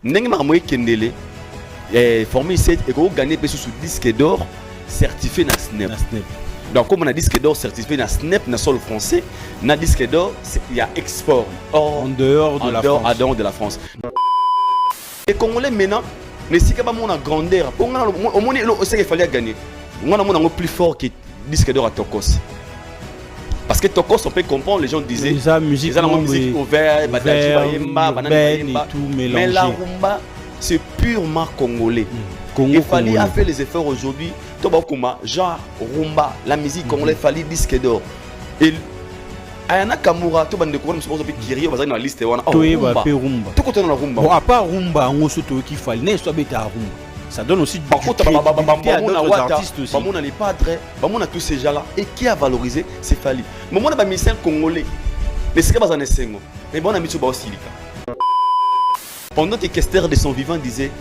N'engue Marmoye Kendele, formé 7 et qu'on gagne sous disque d'or certifié dans Snap. Donc, comme on a disque d'or certifié dans Snap, dans le sol français, dans disque d'or, il y a export en dehors de la France. Les Congolais maintenant, mais si on a grandeur, au moins il fallait gagner. On a plus fort que disque d'or à Tokos. Parce que Tokos, on peut comprendre, les gens disaient la musique ouverte, mais la rumba, c'est purement congolais. Il fallait faire les efforts aujourd'hui. Genre rumba, la musique congolaise, il fallait disque d'or. Et Ayana Kamura, tout le monde qui est dans la liste. Rumba. Tout côté dans la rumba. Bon, à part rumba, on se trouve qu'il fallait ne soit bêta rumba. Ça donne aussi du crédibilité à d'autres artistes aussi. On a les padres, on a tous ces gens-là. Et qui a valorisé, c'est Fali. Mais on a mis un Congolais. Mais c'est pas un Essengo. Mais on a mis au Silika. Pendant que Kester de son vivant disait,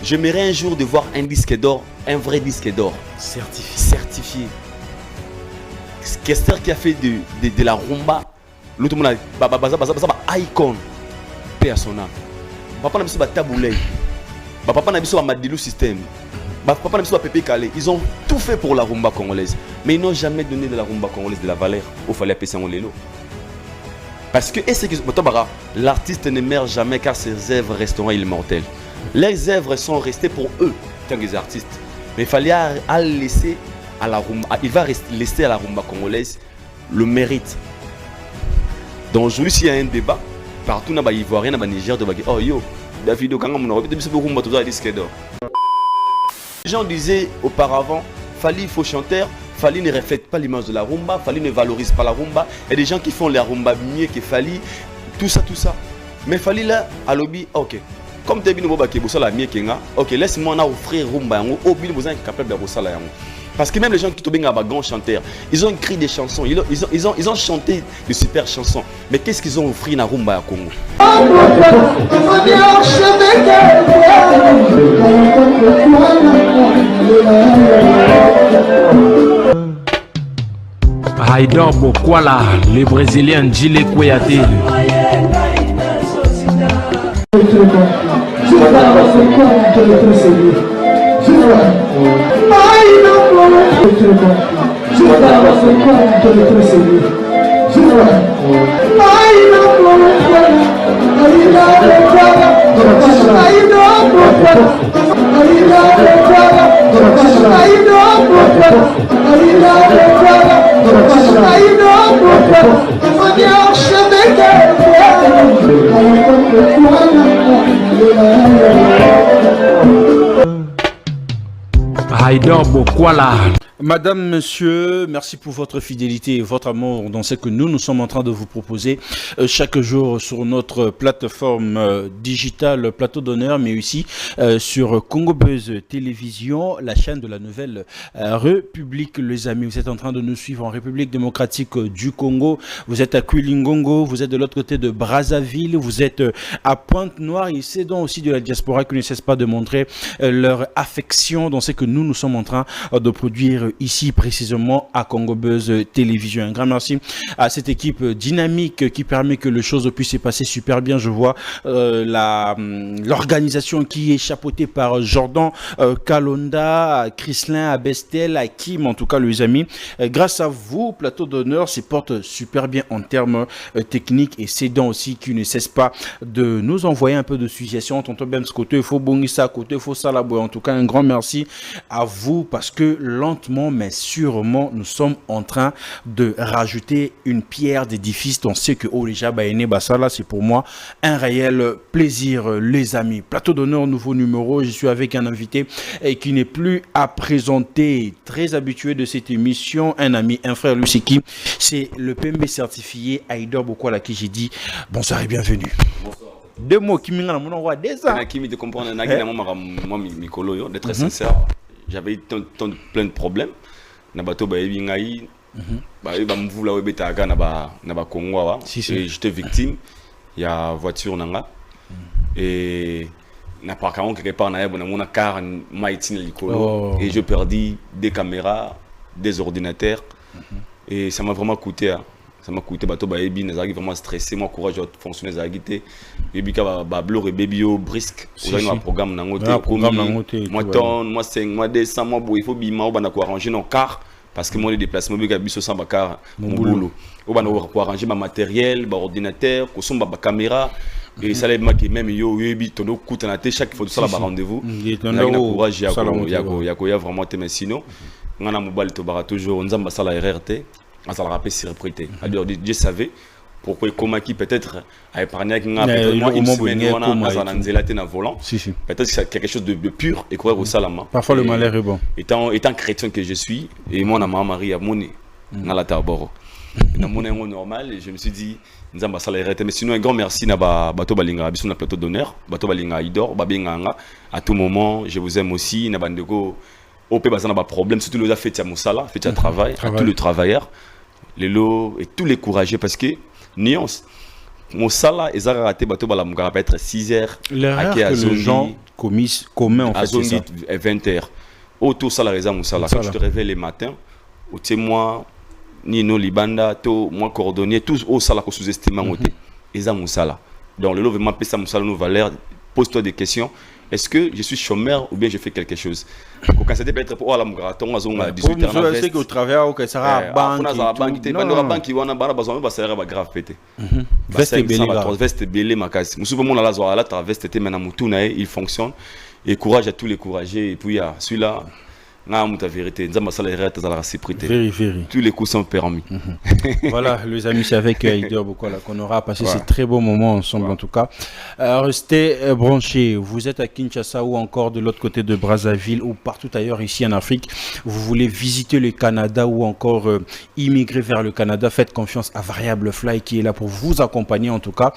j'aimerais un jour de voir un disque d'or, un vrai disque d'or. Certifié. Kester qui a fait de la rumba, l'autre monde a icon. Paix à son âme. Papa n'a pas taboulé. Papa n'a pas Madilou système. Papa n'a pas Pépé Calé. Ils ont tout fait pour la rumba congolaise. Mais ils n'ont jamais donné de la rumba congolaise de la valeur. Il fallait appeler ça en lélo. Parce que l'artiste ne meurt jamais car ses œuvres resteront immortelles. Les œuvres sont restées pour eux, tant que les artistes. Mais il fallait laisser à la rumba. Il va laisser à la rumba congolaise le mérite. Donc aujourd'hui, s'il y a un débat, partout dans les Ivoiriens, dans les Niger, oh yo, David, quand on a rumba, tout ça, disque d'or. Les gens disaient auparavant, il faut chanter. Fali ne reflète pas l'image de la rumba, Fali ne valorise pas la rumba. Il y a des gens qui font la rumba mieux que Fali, tout ça. Mais Fali là, à l'objet, ok. Comme tu es venu à la mieux que ok, laisse-moi offrir rumba, au bin vous êtes capable de faire ça. Parce que même les gens qui sont bien grands chanteurs, ils ont écrit des chansons, ils ont chanté de super chansons. Mais qu'est-ce qu'ils ont offert à rumba à Congo? Haïdor Bokwala, le Brésilien Djile Kouyaté. Haïdor Bokwala. Madame, monsieur, merci pour votre fidélité et votre amour dans ce que nous sommes en train de vous proposer chaque jour sur notre plateforme digitale Plateau d'honneur, mais aussi sur Congo Buzz Télévision, la chaîne de la nouvelle République. Les amis, vous êtes en train de nous suivre en République démocratique du Congo. Vous êtes à Kwilingongo, vous êtes de l'autre côté de Brazzaville, vous êtes à Pointe-Noire et c'est donc aussi de la diaspora qui ne cesse pas de montrer leur affection dans ce que nous sommes en train de produire ici précisément à Congo Buzz Télévision. Un grand merci à cette équipe dynamique qui permet que les choses puissent se passer super bien. Je vois l'organisation qui est chapeautée par Jordan Kalonda, Chrislin Abestel, Hakim, en tout cas les amis. Grâce à vous, Plateau d'honneur se porte super bien en termes techniques et c'est donc aussi qui ne cesse pas de nous envoyer un peu de suggestions. Tonton Ben, ce côté, il faut bongissa, côté, il faut ça là-bas. En tout cas, un grand merci à vous parce que lentement mais sûrement nous sommes en train de rajouter une pierre d'édifice dans ce que Oléja Baéné Bassala. C'est pour moi un réel plaisir, les amis. Plateau d'honneur, nouveau numéro. Je suis avec un invité qui n'est plus à présenter, très habitué de cette émission, un ami, un frère, lui c'est qui? C'est le PMB certifié Haïdor Bokwala qui j'ai dit bonsoir et bienvenue. Bonsoir. Deux mots qui m'ont envoyé des ans. Qui me comprendre, moi, Mikolo, d'être très sincère. J'avais plein de problèmes. J'étais victime. Il y a voiture nanga et par contre quelque part na car et je perdis des caméras, des ordinateurs et ça m'a vraiment coûté. ça m'a coûté bateau baebi nazaki vraiment stressé moi courage de fonctionner zagité ebi ka ba blore baby au brisque on a un programme nango te moi ton moi 5 moi 200 moi il faut bima on va ko arranger nos car parce que moi les déplacements bi ka biso sans ba car mon boulot on va ko arranger ma matériel ba ordinateur ko somba ba caméra et ça les maki même yo yebi tondo coûte na te chaque fois ça la rendez-vous na courage ya vraiment te mais sinon ngana mobile to bara toujours nzamba sala RRT ça la rappelle surprise alors Dieu savait pourquoi comment qui peut-être a épargné peut-être moi une semaine on a un zélaté na volant peut-être que c'est quelque chose de pur et courir au salama parfois le malheur est bon étant chrétien que je suis et moi na maman Marie a moni na la taboro na mon normal et je me suis dit nzamba sala RRT mais sinon un grand merci na bato balinga biso na plateau d'honneur bato balinga idor babenganga à tout moment je vous aime aussi na bandeko OP bazana ba problème surtout les affaires de Moussala fait de travail à tous les travailleurs les lots et tous les courageux parce que nuance Moussala ezara raté bateau bala mugara peut être 6h l'erreur que les gens commun en fait c'est ça 20h auto sala reza Moussala quand tu te réveilles le matin au témoin Nino Libanda to moi coordonné tous au sala ko sous-estimé ngoté eza Moussala donc le lot vraiment pesa Moussala nos valeurs pose-toi des questions. Est-ce que je suis chômeur ou bien je fais quelque chose? Quand c'était peut-être pour la mugaraton à 18 ans. Je sais que au travail ou que ça va banque. Non, banque qui wana bara besoin ba sera grave pété. Veste belé makasi. Musuba mon la zo ala ta veste té mena mutu na il fonctionne et courage à tous les courageux et puis celui-là na muta vérité nzamba sala erreur ta la réciprocité. Tous les coups sont permis. Voilà, les amis, c'est avec Aider Bokola qu'on aura passé ces très beaux moments ensemble en tout cas. Restez branchés. Vous êtes à Kinshasa ou encore de l'autre côté de Brazzaville ou partout ailleurs ici en Afrique. Vous voulez visiter le Canada ou encore immigrer vers le Canada. Faites confiance à Variable Fly qui est là pour vous accompagner en tout cas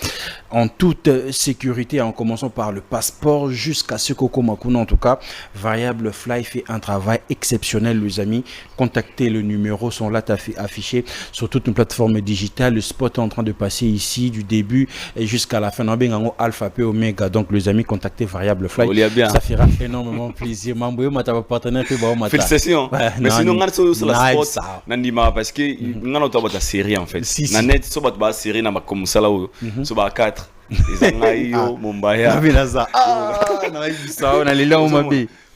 en toute sécurité en commençant par le passeport jusqu'à ce Koko Makuna en tout cas. Variable Fly fait un travail exceptionnel les amis. Contactez le numéro, sont là affichés sur toute une plateforme digitale. Le spot est en train de passer ici du début et jusqu'à la fin. Alpha P Omega. Donc les amis, contactez Variable Fly. Ça fera énormément plaisir. Félicitations. Mais sinon on a sur la spot nandima parce que on a ta série en fait. Na net so ba série na comme ça là so ba 4 Izangayo Mumbaya.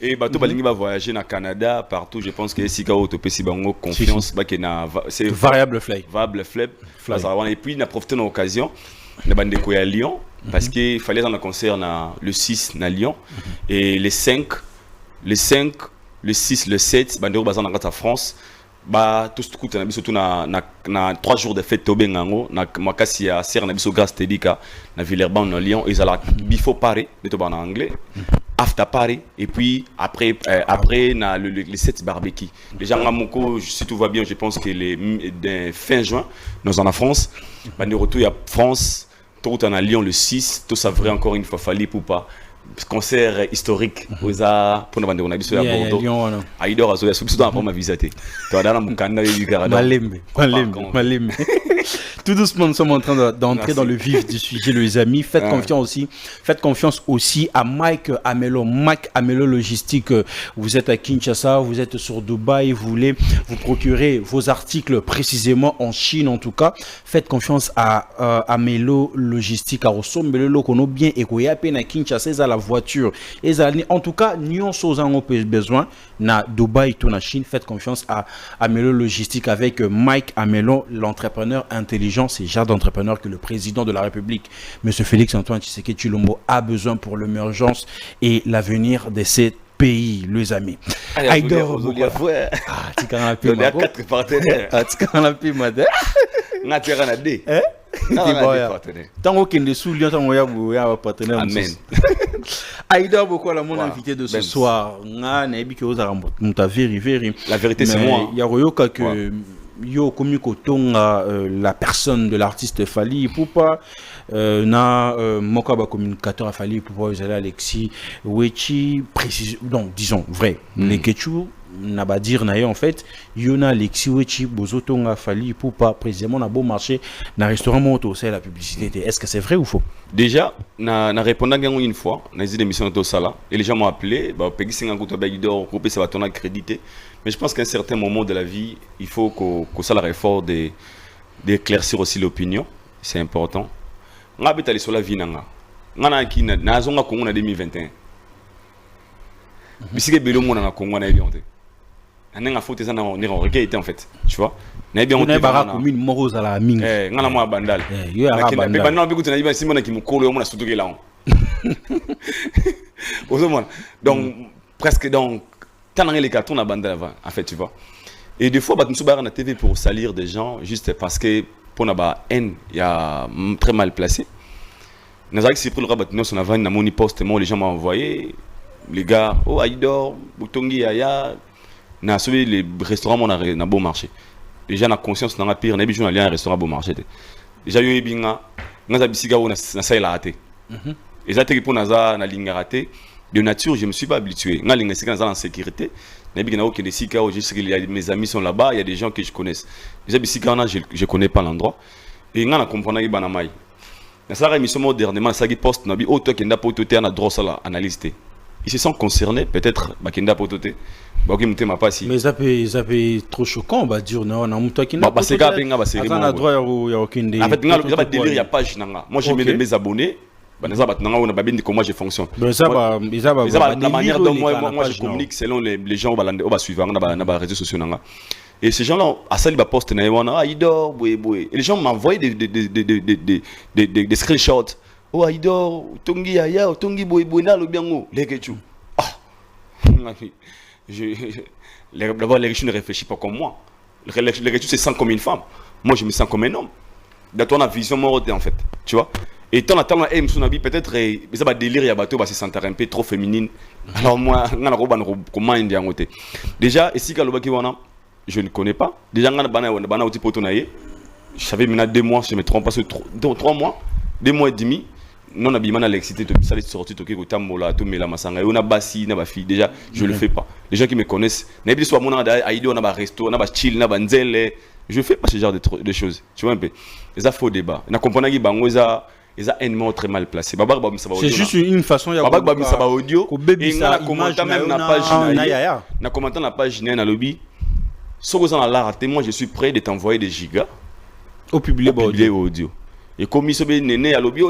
Et bateau balingi va voyager na Canada partout je pense que si ka auto pesi bango confiance ba que na c'est Variable Fly et puis na profiter de l'occasion na bande ko ya Lyon parce que fallait dans le concert na le 6 na Lyon et le 5 le 6 le 7 bande ko bazana na France ba tout coûte na biso tout na 3 jours de fête tobe ngango na makasi ya ser na biso grâce Tedika na Villeurbanne na Lyon ils ala before party de to en anglais after party et puis après na le 7 barbecue les gens à Moko si tout va bien je pense que les fin juin nous en France ba de retour à France tout en Lyon le 6 tout ça vrai encore une fois fallait pour pas concert historique oza pour na bande biso ya Bordeaux aidor azo ya substitut avant ma visiter to dana mukanda yu garada malembe tout doucement nous sommes en train d'entrer dans le vif du sujet les amis. Faites confiance aussi à Mike Amelo Logistique. Vous êtes à Kinshasa, vous êtes sur Dubaï, vous voulez vous procurer vos articles précisément en Chine en tout cas. Faites confiance à Amelo Logistique à Rosombele Lokono bien et koya pe na Kinshasa za la voiture. Et en tout cas, nous sommes besoin na Dubaï tout na Chine. Faites confiance à Amelo Logistique avec Mike Amelo, l'entrepreneur intelligent. C'est le genre d'entrepreneur que le président de la République, M. Félix-Antoine Tshisekedi Tshilombo, a besoin pour l'émergence et l'avenir de ces pays, les amis. Aïdor, tu as 4 partenaires. Tu as tant qu'il ne souligne tant qu'il y a un partenaire. Amen. Aïdor beaucoup la mon invité de ce soir. La vérité c'est moi. Il y a Royoka que yo komi kotonga la personne de l'artiste Fally Ipupa na mokaba communicateur Fally Ipupa Zala Alexis Wechi précise donc disons vrai les Ketchou n'a pas dire na en fait yona Alexis Wechi bozotonga Fally Ipupa précisément na beau marché na restaurant moto c'est la publicité. Est-ce que c'est vrai ou faux? Déjà na répondant une fois na des émissions de Sala et les gens m'ont appelé ba pegi singa kuto ba idor groupe ça va ton crédité. Mais je pense qu'à un certain moment de la vie, il faut qu'on soit la réforme d'éclaircir aussi l'opinion, c'est important. Nga beta sur la vie nanga. Nga na ki na zonga Congo na 2021. Bisike belo mona na Congo na ebionte. Anenga faute ça na on est requête en fait, tu vois. Na ebionte na bara commune moroza la mingi. Nga na mo bandal. Yo ya bandal. Pe bandal bi kutina iba simona ki mukolo yo mona sutuke la on. Donc presque donc tant les cartons na bandal avant en fait, tu vois. Et des fois, nous sommes à la TV pour salir des gens juste parce que pour la haine, il y a très mal placé. Nous avons essayé pour le rabat, nous avons un moni post, les gens m'ont envoyé, les gars, oh Aïdor, Boutongi, Aya, nous avons les restaurants, on a bon marché. Les gens ont conscience, on a pire, on a besoin d'aller à un restaurant bon marché. Déjà, il y a eu un bisiga où on a ça raté. Et ça, c'est pour nous avoir une ligne ratée. De nature, je ne me suis pas habitué. Nous avons en sécurité. Il y a mes amis sont là-bas, il y a des gens que je connais. Je ne connais pas l'endroit. Et je comprends que c'est une émission modernement, c'est poste, il y a un droit à analyser. Ils se sont concernés, peut-être, mais ça peut trop choquant, on va dire, non, on a un droit il n'y a pas de moi, j'ai mis mes abonnés. Comment je fonctionne. La manière dont moi je communique selon les gens qui suivent les réseaux sociaux. Et ces gens-là, à ça, ils postent, Aïdor, et les gens m'envoient des screenshots. Oh, Aïdor, Tongi, Aya, Tongi, Boyboina, le bien, les Ketchou. D'abord, les Ketchou ne réfléchissent pas comme moi. Les Ketchou se sentent comme une femme. Moi, je me sens comme un homme. Dans ton vision morale, en fait. Tu vois? Et tant que aime son habit, peut-être, ça va délire, il y a bateau, se sentir un peu trop féminine. Alors, moi, comment il y a déjà, ici, je ne connais pas. Déjà, je savais maintenant 2 mois, je me trompe pas, 3 mois, 2 mois et demi. Non, habillement à l'excité, ça les sorties, tout le temps, mais la massanga, on a bassi, on a fille. Déjà, je le fais pas. Les gens qui me connaissent, n'importe soit mon aïdo, on a resto, on a chill, on a nzelle. Je fais pas ce genre de choses. Tu vois un peu. Et ça, faux débat. On a compris que ils ont un très mal placé. C'est juste une façon de audio. Et on a commenté même la page na lobby. Moi, je suis prêt de t'envoyer des gigas au public audio. Et comme ils sont néné à lobby,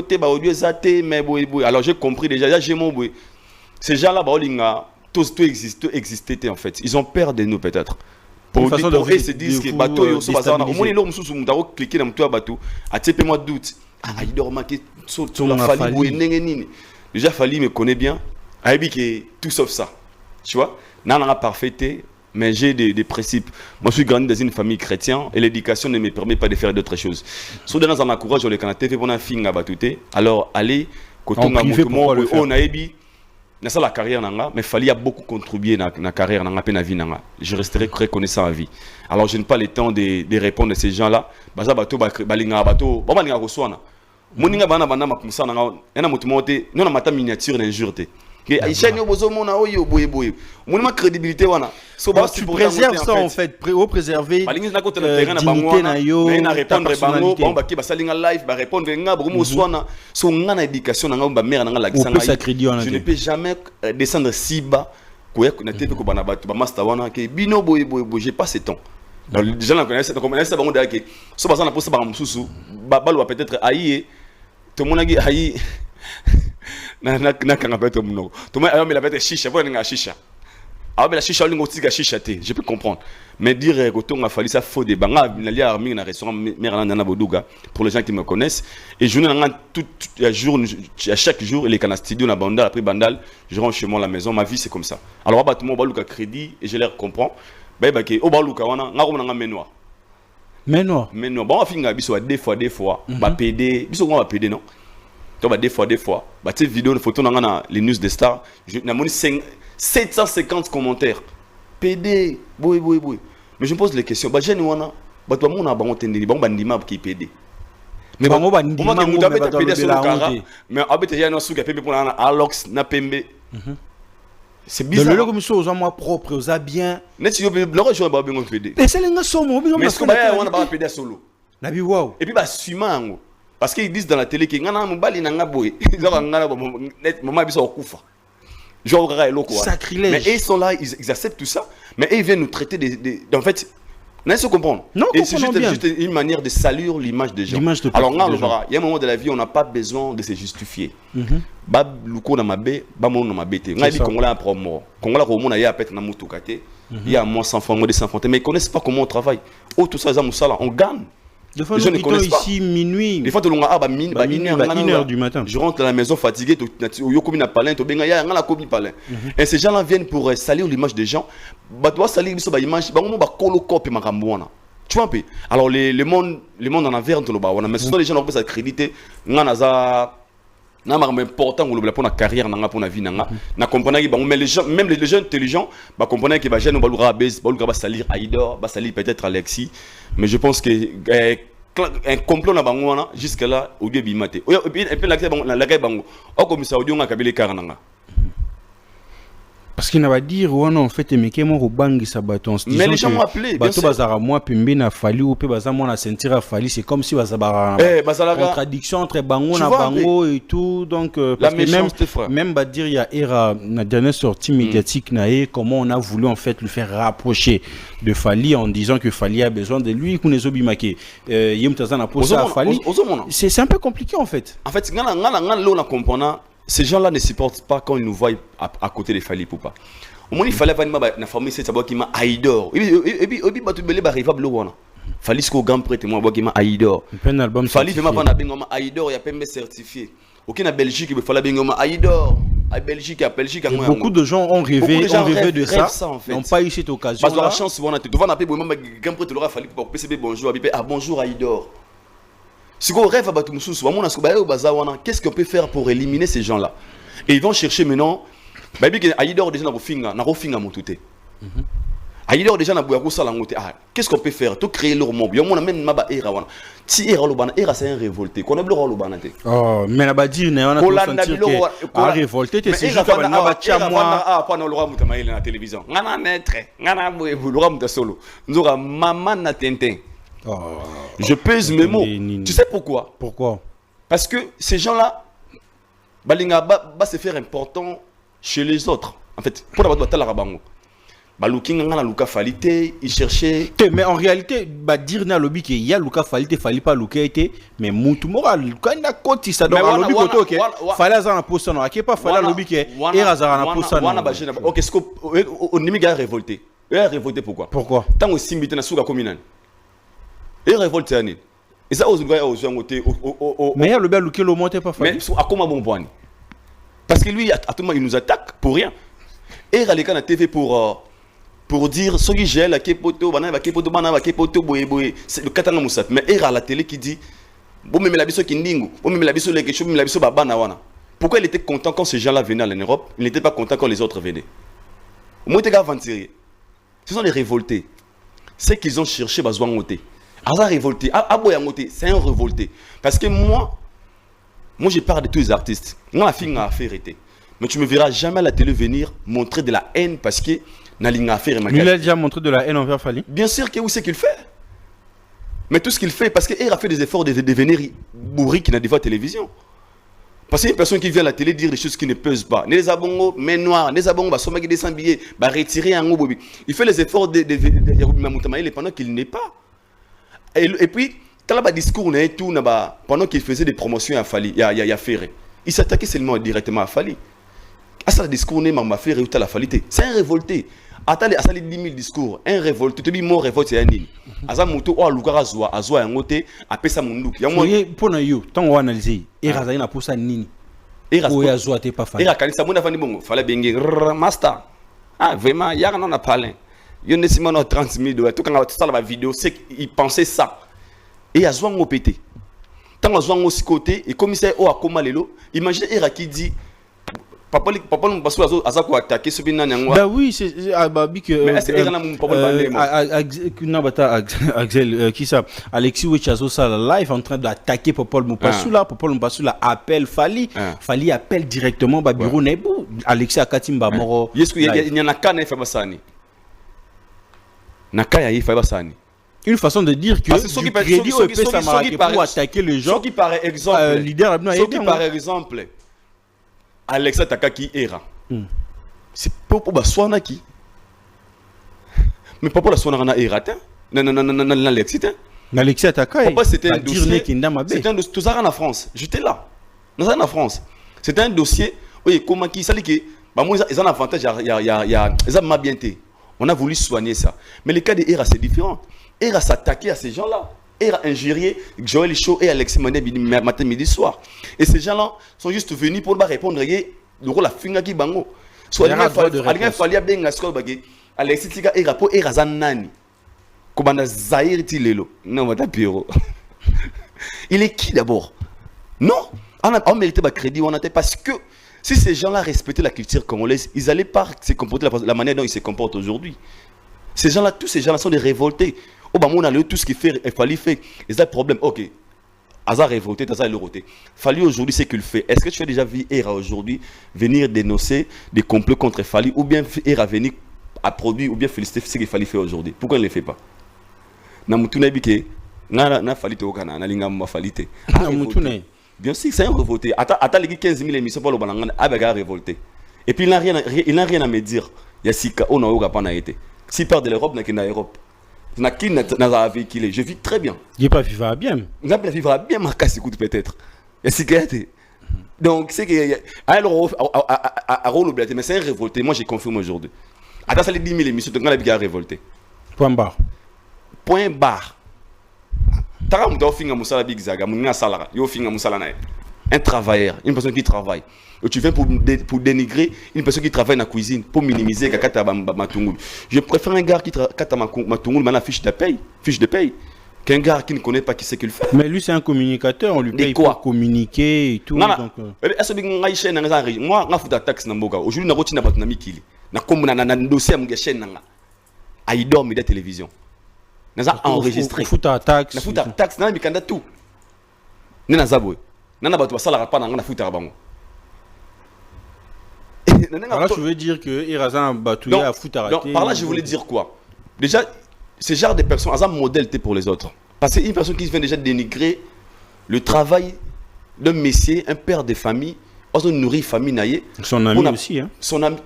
alors j'ai compris déjà, j'ai mon bruit. Ces gens-là, tout existait en fait. Ils ont peur de nous peut-être. Pour eux, se disent que bateau, ils sont basés. Au moins, ils ont cliqué dans le bateau. Moi doute. Ah, il doit remarquer sur la Fali. Déjà, Fali me connaît bien. Que tout sauf ça. Tu vois, n'a parfaité, mais j'ai des principes. Moi, je suis grandi dans une famille chrétienne et l'éducation ne me permet pas de faire d'autres choses. Si on a courage, on a fait pour un film à batouté. Alors, allez, quand on a la carrière, mais il a beaucoup contribué à la carrière, à la vie. Je resterai reconnaissant à vie. Alors, je n'ai pas le temps de répondre à ces gens-là. Miniature d'injure. Tu préserves ça en fait, préserver je ne peux jamais descendre si bas. J'ai pas ce temps. Les gens connaissent peut-être aïe. Tout le monde a dit na kanapeta mnoko to moi mais la bête chicha voilà nga chicha ah mais la chicha lingo tika chicha te je peux comprendre mais dire que ton a fallu ça faut des banga na lia armi na restaurant mère na boduga pour les gens qui me connaissent et je n'ai tout à chaque jour les canal studio na bandal après bandal je rentre chez moi à la maison ma vie c'est comme ça alors ba tout monde baluka crédit et je les comprends ba ke o baluka wana nga ko na menoir bon finga biso des fois ba PD biso ko ba PD non. Donc, des fois, ces vidéos, les photos, les news des stars, j'ai 750 commentaires. PD, boy. Mais je me pose les questions. J'ai dit, on a PD. Mais on va PD sur le cara. Mais on a PD pour Alox, na Pembe. C'est bizarre. Le comme ça, aux moi propre, aux bien. Mais si vous avez bien PD. Mais c'est les somme, mais est-ce qu'on va PD solo? Et puis, suivant. Parce qu'ils disent dans la télé qu'ils ont bali nanga boy. Ils ont maman biso okufa. Genre sacrilège. Mais ils sont là, ils acceptent tout ça. Mais ils viennent nous traiter en fait N'est-ce pas comprendre? Non, et c'est comprenons bien. juste une manière de salir l'image des gens. L'image de Alors, des gens. il y a un moment de la vie, on n'a pas besoin de se justifier. Bab luko na mabe, bamon na mabete. Ngai dit Congolais après mort. Congolais au monde, il y a peut-être na mutukate. Il y a moins 100 francs, moins de 100 francs. Mais ils connaissent pas comment on travaille. Oh, tout ça, on gagne. Des fois, Les gens nous ne connaissent pas. ici minuit. Des fois, tu as une heure du matin. Je rentre à la maison fatigué, et ces gens-là viennent pour salir l'image des gens. Tu vois un peu. Alors, le monde en envers, mais ce sont les gens qui ont crédité. Important pour la carrière, pour la vie. Mais les gens, même les gens intelligents, comprennent que les gens vont salir Aïdor, salir peut-être Alexis. Mais je pense que un complot na bango jusque là au début maté. Et puis la bango. Au comme ça audio ngakabele karanga. Parce qu'il n'a pas dire ouais non en fait mais qui mon bangi sabaton. Mais les gens m'ont appelé bien sûr. Bazara moi pimbi na fali ou pe bazara moi na sentir a fali c'est comme si bazara contradiction entre bango na bango et tout donc parce que même va dire il y a era la dernière sortie médiatique na comment on a voulu en fait le faire rapprocher de Fali en disant que Fali a besoin de lui kunezo bimake yemtazana pour ça Fali. C'est un peu compliqué en fait. En fait ngala lo na comprendre. Ces gens-là ne supportent pas quand ils nous voient à côté de Fali Poupa. Au moins, il fallait pas une famille, c'est savoir qu'il m'a Aïdor. Et puis, tu peux arriver à Blowana. Fali, ce qu'on gagne prêt, moi, qui m'a Aïdor. Fali, fait ma bande à Bengoma Aïdor, il y a pas même certifié. Aucun à Belgique, il fallait Bengoma Aïdor. À Belgique, beaucoup de gens ont rêvé de ça, n'ont pas eu cette occasion. Parce que la chance, on a tout. On a payé, moi, gagne prêt, tu l'auras fallu pour PCB bonjour. Ah, bonjour Aïdor. Si on rêve à Batumoussou, qu'est-ce qu'on peut faire pour éliminer ces gens-là? Et ils vont chercher maintenant. Aïdor déjà n'a pas finga moutouté. Aïdor déjà n'a pas langoté. Qu'est-ce qu'on peut faire? Tout créer leur mob. On a même maba era wana. Si era lobana, era c'est un révolté. Qu'on a bleu lobana té. Oh, mais la badi on a tout sentir que a révolté té c'est juste que na batia moi. Ah, pas dans le roi mutamaïle na télévision. Ngana maître, ngana boue le roi mutasolo. Nous aura maman na tintin. Oh, je pèse mes mots. Tu sais pourquoi? Pourquoi? Parce que ces gens-là, balinga va se faire important chez les autres. En fait, pour la bataille la bango. Balukinga na Luka Falite, il cherchait. Mais en réalité, bah dire na lobby qu'il y a Luka Falite, fallait pas Luka été, mais moutou moral. Quand il a côté ça donc lobby côté ok. Fallait ça na poste non, ok pas fallait lobby que era ça na poste non. Ok, ce qu'on nimiga révolté. Il a révolté pourquoi? Pourquoi? Tant aussi mbité na souka communal. Et révolte année. Et ça aux gars aux côté mais il y a le bel lequel le monte pas fait. Mais à comment bon point? Parce que lui à tout moment il nous attaque pour rien. Et Raleka na TV pour dire ce qui gèle à Kepoto bana ba Kepoto bana ba Kepoto boye c'est le katanga Moussat mais era à la télé qui dit bon mais la biso kindingu bon mais la biso les quelque la biso bana wana. Pourquoi il était content quand ces gens-là venaient en Europe, il n'était pas content quand les autres venaient. Au moins t'es gars aventurés. Ce sont les révoltés. C'est qu'ils ont cherché besoin monter. Asa révolté, c'est un révolté. Parce que moi je parle de tous les artistes. Moi, la fille a fait été. Mais tu ne me verras jamais à la télé venir montrer de la haine parce que Naling a fait. Il a déjà montré de la haine envers Fali. Bien sûr que oui, c'est qu'il fait. Mais tout ce qu'il fait, parce qu'il a fait des efforts de devenir bourri qui n'a des fois télévision. Parce qu'il y a une personne qui vient à la télé dire des choses qui ne pesent pas. Les abongos, mais noirs, les abongos, sommet des 100 billets, retirer un mot. Il fait les efforts de pendant qu'il n'est pas. Et puis, quand le discours et tout, pendant qu'il faisait des promotions à Fali, il y a Ferré. Il s'attaquait seulement directement à Fali. À ça, le discours n'est pas Ferré ou à la Falité. C'est un révolté. À ça, les 10 000 discours. Un révolté. Tu dis, mon révolte, c'est un nid. À ça, mon tour, oh, Luka Azwa, un côté, après ça, mon look. Pour nous, tant qu'on analyse, et Razaïna pour ça, nini. Et Azwa, t'es pas fan. Et Rakalisa, mon avant, bon, fallait bien, master. Ah, vraiment, il y a un an à parler. Il y a un estimant de 30 000 tout quand on a la vidéo, c'est qu'il pensait ça. Et à Zouan au pété. Tant à Zouan aussi côté, et commissaire O à Komalelo, imaginez Era qui dit Papa, nous passons à Zako attaquer ce binan. Bah oui, c'est Babi que. Mais est-ce que Axel, qui ça? Alexis Wechazo, ça, live en train d'attaquer Popol Moupassoula. Popol Moupassoula appelle Fali. Fali appelle directement Babiro Nebou. Alexis Akatimba Moro. Il y en a qu'un effet Bassani. Nakaya Effet Bassani. Une façon de dire que du crédit au EP Samarake pour attaquer les gens. Ce qui par exemple, leader par exemple, Alexa Takaki Era. C'est pas pour Baswana qui. Mais pas pour la Swana Era. Non, Alexis. Alexis Ataka. Papa, c'était un dossier. C'était un dossier. Tout ça en France. J'étais là. Nous en France. C'était un dossier. Oui, comment qui ça dit que moi ils ont un avantage. Ils ont bien été. On a voulu soigner ça. Mais le cas de Hera, c'est différent. Hera s'attaquait à ces gens-là. Hera injurié Joël Chaud et Alexis Mané matin, midi, soir. Et ces gens-là sont juste venus pour répondre. Le rôle la finga qui bango. Soit il fallait bien la score bagé. Alexis Tika Hera pour Hera Zanani. Kobanda Zahir Tilelo. Non, mais Piro. Il est qui d'abord? Non, on méritait pas crédit, on a parce que si ces gens-là respectaient la culture congolaise, ils n'allaient pas se comporter la manière dont ils se comportent aujourd'hui. Ces gens-là, tous ces gens-là sont des révoltés. Oh, bah, on a tout ce qu'il fait, il fallait faire. Ils ont un problème. Ok. Hasard révolté, hasard le roté. Fali aujourd'hui, c'est qu'il fait. Est-ce que tu as déjà vu Hera aujourd'hui venir dénoncer des complots contre Fali ou bien Hera venir à produire ou bien féliciter ce qu'il fallait faire aujourd'hui? Pourquoi il ne le fait pas? Bien sûr, c'est un révolté. Attends les 15 000 émissions pour le balangan, avec un révolté. Et puis il n'a rien à me dire. Il y a Sika, on n'a pas été. S'il part de l'Europe, il n'a qu'une Europe. Je vis très bien. Il n'est pas vivre bien. Il n'est pas vivre bien, ma casse écoute peut-être. Il y a Sika. Donc c'est que. Alors, mais c'est un révolté. Moi, j'ai confirmé aujourd'hui. Attends, ça les 10 000 émissions, donc on a bien révolté. Point barre. Point barre. Un travailleur, une personne qui travaille. Et tu viens pour dénigrer une personne qui travaille dans la cuisine, pour minimiser Matungulu. Je préfère un gars qui travaille Matungulu, mais la fiche de paye, qu'un gars qui ne connaît pas qui c'est qu'il fait. Mais lui, c'est un communicateur, on lui paye pour communiquer et tout. Non, non. Est-ce que moi, je fais taxe dans Mboga. Aujourd'hui, je suis en Mikili. Je suis dossier à chaîne. Il dort de la télévision. Nous avons enregistré. Nous avons taxe. Nous avons taxe. Nous avons tout. Nous avons Nous avons tout. Alors là, je veux dire que Irazan Batouya a foutu à par là, je voulais dire quoi? Déjà, ce genre de personnes, elles ont un modèle pour les autres. Parce qu'une personne qui vient déjà dénigrer le travail d'un messier, un père de famille, on nourrit famille. Son ami aussi. Hein?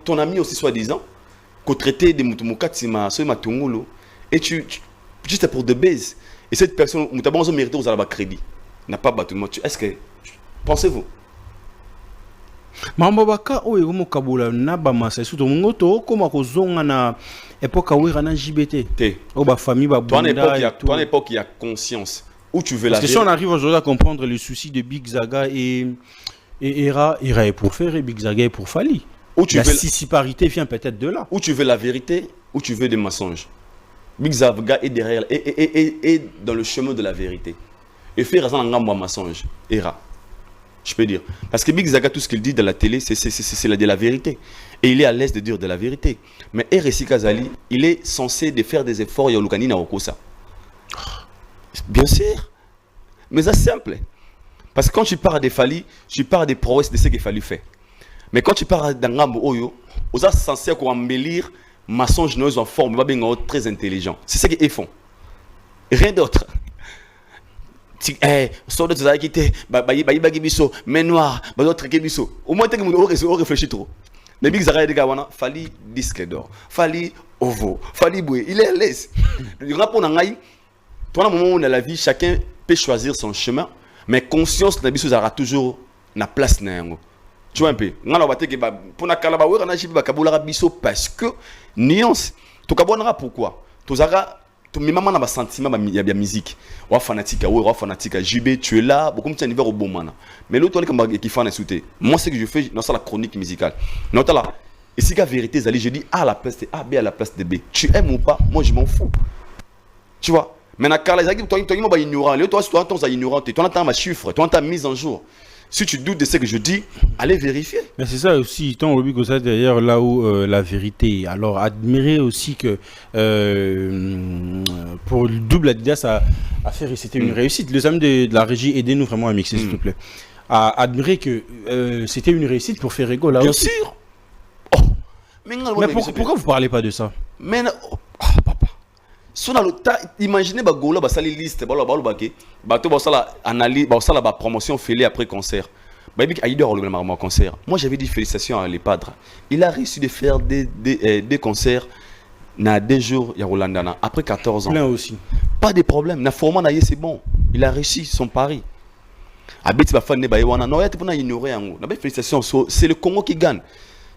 Ton ami aussi, soi-disant, qu'on traitait de Moutoumoukatsima, Matungulu, et tu juste pour de base. Et cette personne, nous avons mérité aux alabas crédit. N'a pas battu. Est-ce que. Pensez-vous? Mambabaka oyo mo kabula na ba masa surtout ngoto koma ko zonga na époque wera na JBT. O ba famille ba bunda. Toi à l'époque il y a conscience où tu veux la. Parce que si on arrive aujourd'hui à comprendre les soucis de Big Zaga et Hera est pour faire et Big Zaga est pour Fali. La sissiparité vient peut-être de là. Où tu veux la vérité, où tu veux des mensonges. Big Zaga est derrière et dans le chemin de la vérité. Et faire un mensonge. Hera. Je peux dire. Parce que Big Zaga, tout ce qu'il dit de la télé, c'est de la vérité. Et il est à l'aise de dire de la vérité. Mais RSI Kazali, il est censé de faire des efforts. Il y a Lukani na Okosa. Bien sûr. Mais c'est simple. Parce que quand tu parles de Fali, tu parles des prouesses de ce qu'il fallait faire. Mais quand tu parles d'Angambo Oyo, on est censé embellir mensonges en forme, très intelligent. C'est ce qu'ils font. Rien d'autre. Sort de ça qui était bagibiso mais noir d'autres qui biso au moins tu réfléchis trop mais Big Zaga de Gawana Fali disque d'or Fali ovo Fali boué il est à l'aise le rapport nangai toi à un moment dans la vie chacun peut choisir son chemin mais conscience na biso aura toujours na place na yango tu vois un peu ngala ba teke pour na kala ba wera na jibi ba kabula biso parce que nuance to kabonara pourquoi to zara mais maman n'a pas sentiment il y a bien musique ou fanatique ou fanatique JB tu es là beaucoup de niveau au bon mana mais l'autre qui fait sauter moi ce que je fais dans la chronique musicale non là et si la vérité je dis A à la place de A B à la place de B tu aimes ou pas moi je m'en fous tu vois mais na kala zaki toi pas ignorant toi toi ignorant toi entends ma chiffre toi entends mise en jour. Si tu doutes de ce que je dis, allez vérifier. Mais c'est ça aussi, tant au ça d'ailleurs là où la vérité. Alors admirer aussi que pour le double Adidas à faire, c'était une réussite. Les amis de la régie, aidez-nous vraiment à mixer s'il te plaît. À admirer que c'était une réussite pour faire Ferrego là bien aussi. Sûr. Oh. Mais pourquoi vous parlez pas de ça? Mais papa. Imaginez Bagola basali liste bato basala analyse basala ba promotion fêlée après concert. Baby Aïdor le concert. Moi j'avais dit félicitations à les padres. Il a réussi de faire des concerts na 2 jours il y a Rolandana après 14 ans. Plein aussi. Pas de problème. Na format na c'est bon. Il a réussi son pari. Abeti ba fan ne ba wana non, y'a pour na ignorer yango. Na félicitations, c'est le Congo qui gagne.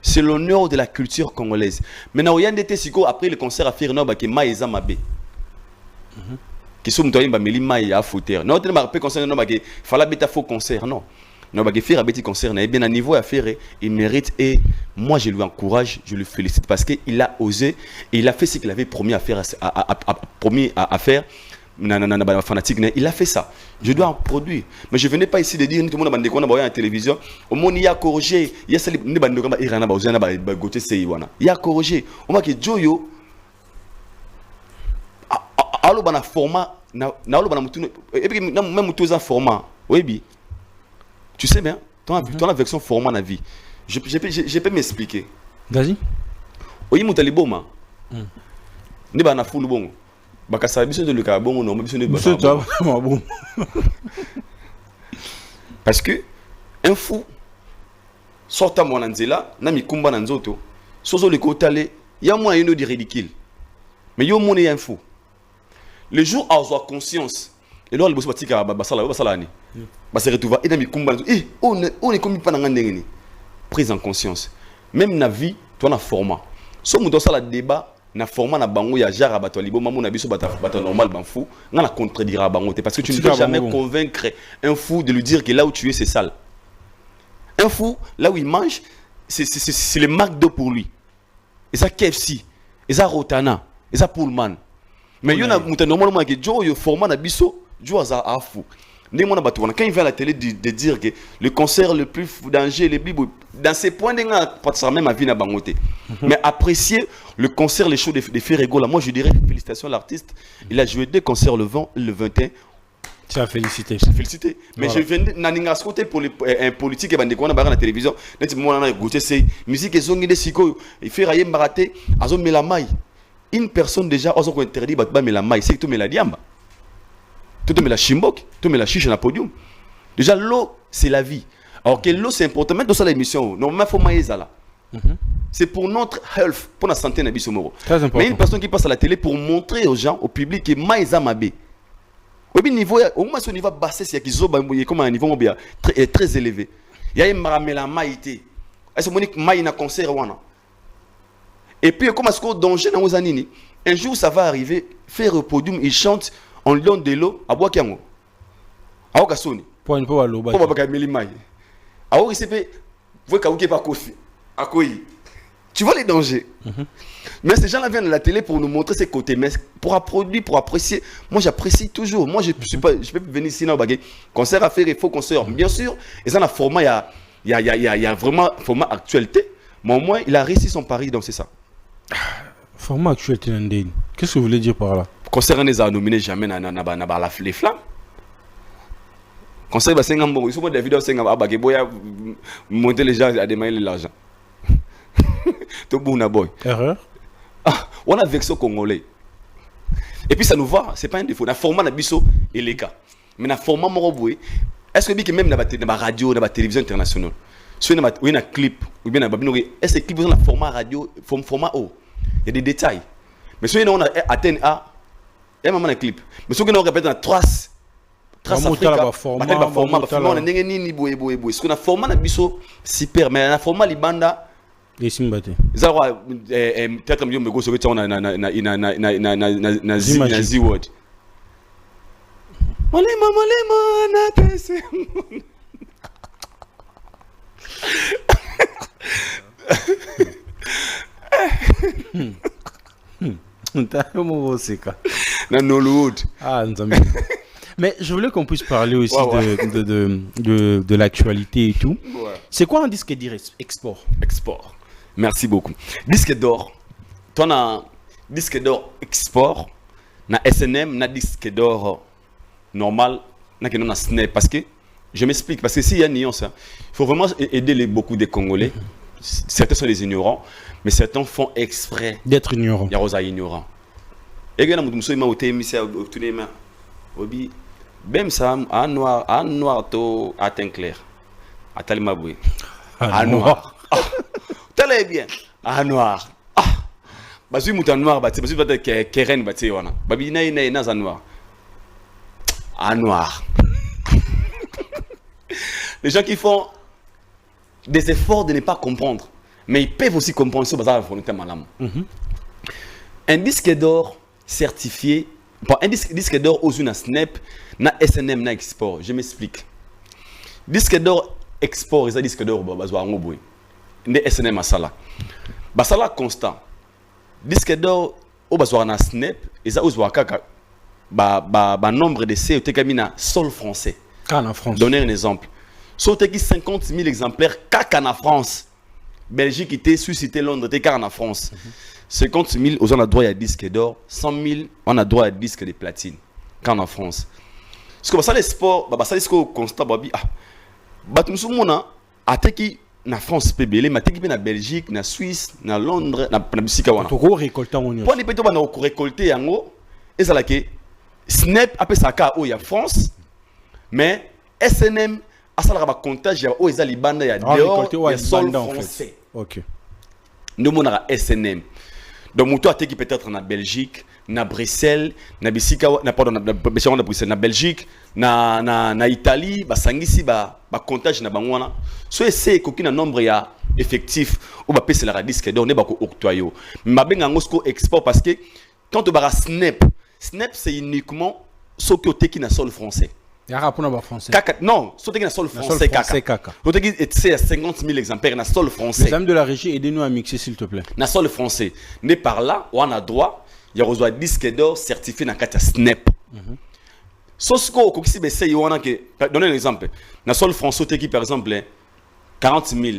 C'est l'honneur de la culture congolaise. Maintenant il y a des siko après le concert à faire no ba ke Maïza Mabé. Qui sont mtoyi ba meli mai ya fouter. Non, tu ne m'as pas concert non ba ke fala beta faux concert non. Non ba ke faire abeti concert na bien à niveau à faire il mérite et moi je lui encourage, je le félicite parce que il a osé et il a fait ce qu'il avait promis à faire à faire. Fanatique, il a fait ça. Je dois en produire. Mais je venais pas ici de dire tout le monde a la télévision. Au monde il y a corrigé. Il y a celle il y a corrigé. On voit que Joyo allo bana format na allo bana mutu et puis même tous en format. Oui bi. Tu sais bien, ton la version format na vie. Je peux m'expliquer. Vas-y. Oyi mutali boma. Ni bana fulu bongo. Bakasa biso de Lucas bon non biso de bon. Parce que un fou sorta mon anzela na mikumba na nzoto sozo le kotale ya moyen de ridicule mais yo moni un fou le jour où avoir conscience et là le boss batika basala ni ba se retrouver et na mikumba on est comme pas na ngani prise en conscience même na vie toi na format so muto sala débat na format na bango ya jara bato libo mamu na biso bato normal ban fou nga na contredira bango parce que tu ne peux jamais convaincre un fou de lui dire que là où tu es c'est sale. Un fou là où il mange c'est le McDo pour lui. Et ça KFC, et ça Rotana, et ça Pullman. Mais il y a normalement que Joe yo format na biso Joe a fou. Quand il vient à la télé de dire que le concert le plus danger, le plus dans ces points de pas même à vie na bangoté. Mais apprécier le concert, les shows de Ferrego là, moi je dirais félicitations à l'artiste. Il a joué 2 concerts le 20 et le 21. Tu as félicité. Félicité. Mais je viens naninga côté pour les politiques et bandeko na ba na télévision. Net moi na goûter c'est musique et zongi de siko, il fait rayer mbaraté, azo melamai. Une personne déjà azo ko interdit ba melamai, c'est tout meladiamba. Tout me la chimbok, tout me la chiche dans le podium. Déjà, l'eau, c'est la vie. Alors que l'eau, c'est important. Même dans cette émission, normalement, il faut maïza là. C'est pour notre health, pour la santé de Bisomoro. Mais une personne qui passe à la télé pour montrer aux gens, au public, que maïza mabé. Au niveau, au moins, ce niveau bassé, c'est qu'il y a comme un niveau très élevé. Il y a une maramela maïté. Est-ce que maï na concert wana? Et puis, comme est-ce qu'on danger dans Ozanini? Un jour, ça va arriver, faire au podium, il chante. On donne de l'eau à boire kiango. A okasoni. Pour une fois l'eau. Pour pas kameli mai. A o isepe, vous kawuke pas kofi. Akoyi. Tu vois les dangers. Mais ces gens-là viennent à la télé pour nous montrer ces côtés. Mais pour produire, pour apprécier, moi j'apprécie toujours. Moi je suis pas, je peux venir ici dans bagay. Concert à faire, il faut concert. Bien sûr, et ça dans le format, il y a vraiment format actualité. Mais au moins il a réussi son pari, donc c'est ça. Format actualité, Nandine. Qu'est-ce que vous voulez dire par là? Concert les a nominé jamais les flammes. Concert va 5 ans bon, il faut des vidéos 5 ans à boya monter les gens à demander l'argent. Tout bon na boy. Erreur. On a vexé congolais. Et puis ça nous va, c'est pas un défaut. Na format na biso et les cas. Mais na format moroboué, est-ce que même na radio, na télévision internationale. Soit na clip ou bien na babinori, est-ce que clip dans format radio, format haut. Il y a des détails. Mais soit on a atteint à et maman un clip. Mais ce que nous répétons trace Africa, format on a nini boye. Ce qu'on a format na biso super mais na format libanda et simbate. Zara peut-être mieux me go sur on na Nazi word. Malema na tese. Mais je voulais qu'on puisse parler aussi de l'actualité et tout. Ouais. C'est quoi un disque d'or export? Export. Merci beaucoup. Disque d'or. Toi, na disque d'or export, na SNM, na disque d'or normal, na que non na SNEP. Parce que, je m'explique, parce que s'il y a une nuance, il faut vraiment aider beaucoup de Congolais. Certains sont des ignorants, mais certains font exprès d'être ignorants. Il y a ignorants. Et bien, nous sommes au TMC, au Tunema, Obi, même ça, à noir, à teint clair, à Talimaboué, à noir. Très bien, à noir. Bazui muta noir bati, bazui bata keren bati wana. Babi na za noir. Ah noir. Les gens qui font des efforts de ne pas comprendre, mais ils peuvent aussi comprendre ce bazar volonté malam. Un disque d'or certifié, bon, un disque d'or aux une Snap, na SNM na export. Je m'explique. Disque d'or export, c'est un disque d'or bazwa ngoboy. Ne SNM asala. Basala constant. Disque d'or au bazwa na Snap, et ça uzwa kaka ba nombre de C na sol français. En France. Donner un exemple. Saute qui 50 000 exemplaires kaka en France. Belgique était suscité Londres était en France. 50 000 on a droit à disque d'or, 100 000 on a droit à disque de platine quand en France. Parce que ça les sports, ça les constat babi ah. Batumsu mona ateki na France PBL, mais ateki na Belgique, na Suisse, na Londres, na bisika wana. To ko récolter on. Pour les péto bana ko récolter yango, ezala ke Snap appelle ça ka o ya France, mais SNM asala ba comptage ya o ezali banda ya dehors ya sol français. OK. Nous on a SNM. Donc muto ateki peut-être na Belgique, na Bruxelles, na bisika na pardon na Bruxelles, na Belgique, na Italie, ba sangisi ba comptage na bangwana. So c'est kokina nombre ya effectif ou ba pese la disque d'or ne ba ko octroyo. Ma benga ngosko export parce que quand on bara Snap c'est uniquement ce que teki na sol français. Yara pour na français. Non, ce teki na sol français kaka. Ce teki c'est 50 000 exemplaires na sol français. Les amis de la régie, aidez-nous à mixer s'il te plaît. Na sol français. Ne par là, on a droit il y a reçoit disque d'or certifié dans kata Snap. Sosko ko kisi be sey wana ke donner un exemple. Na sol français teki par exemple 40 000.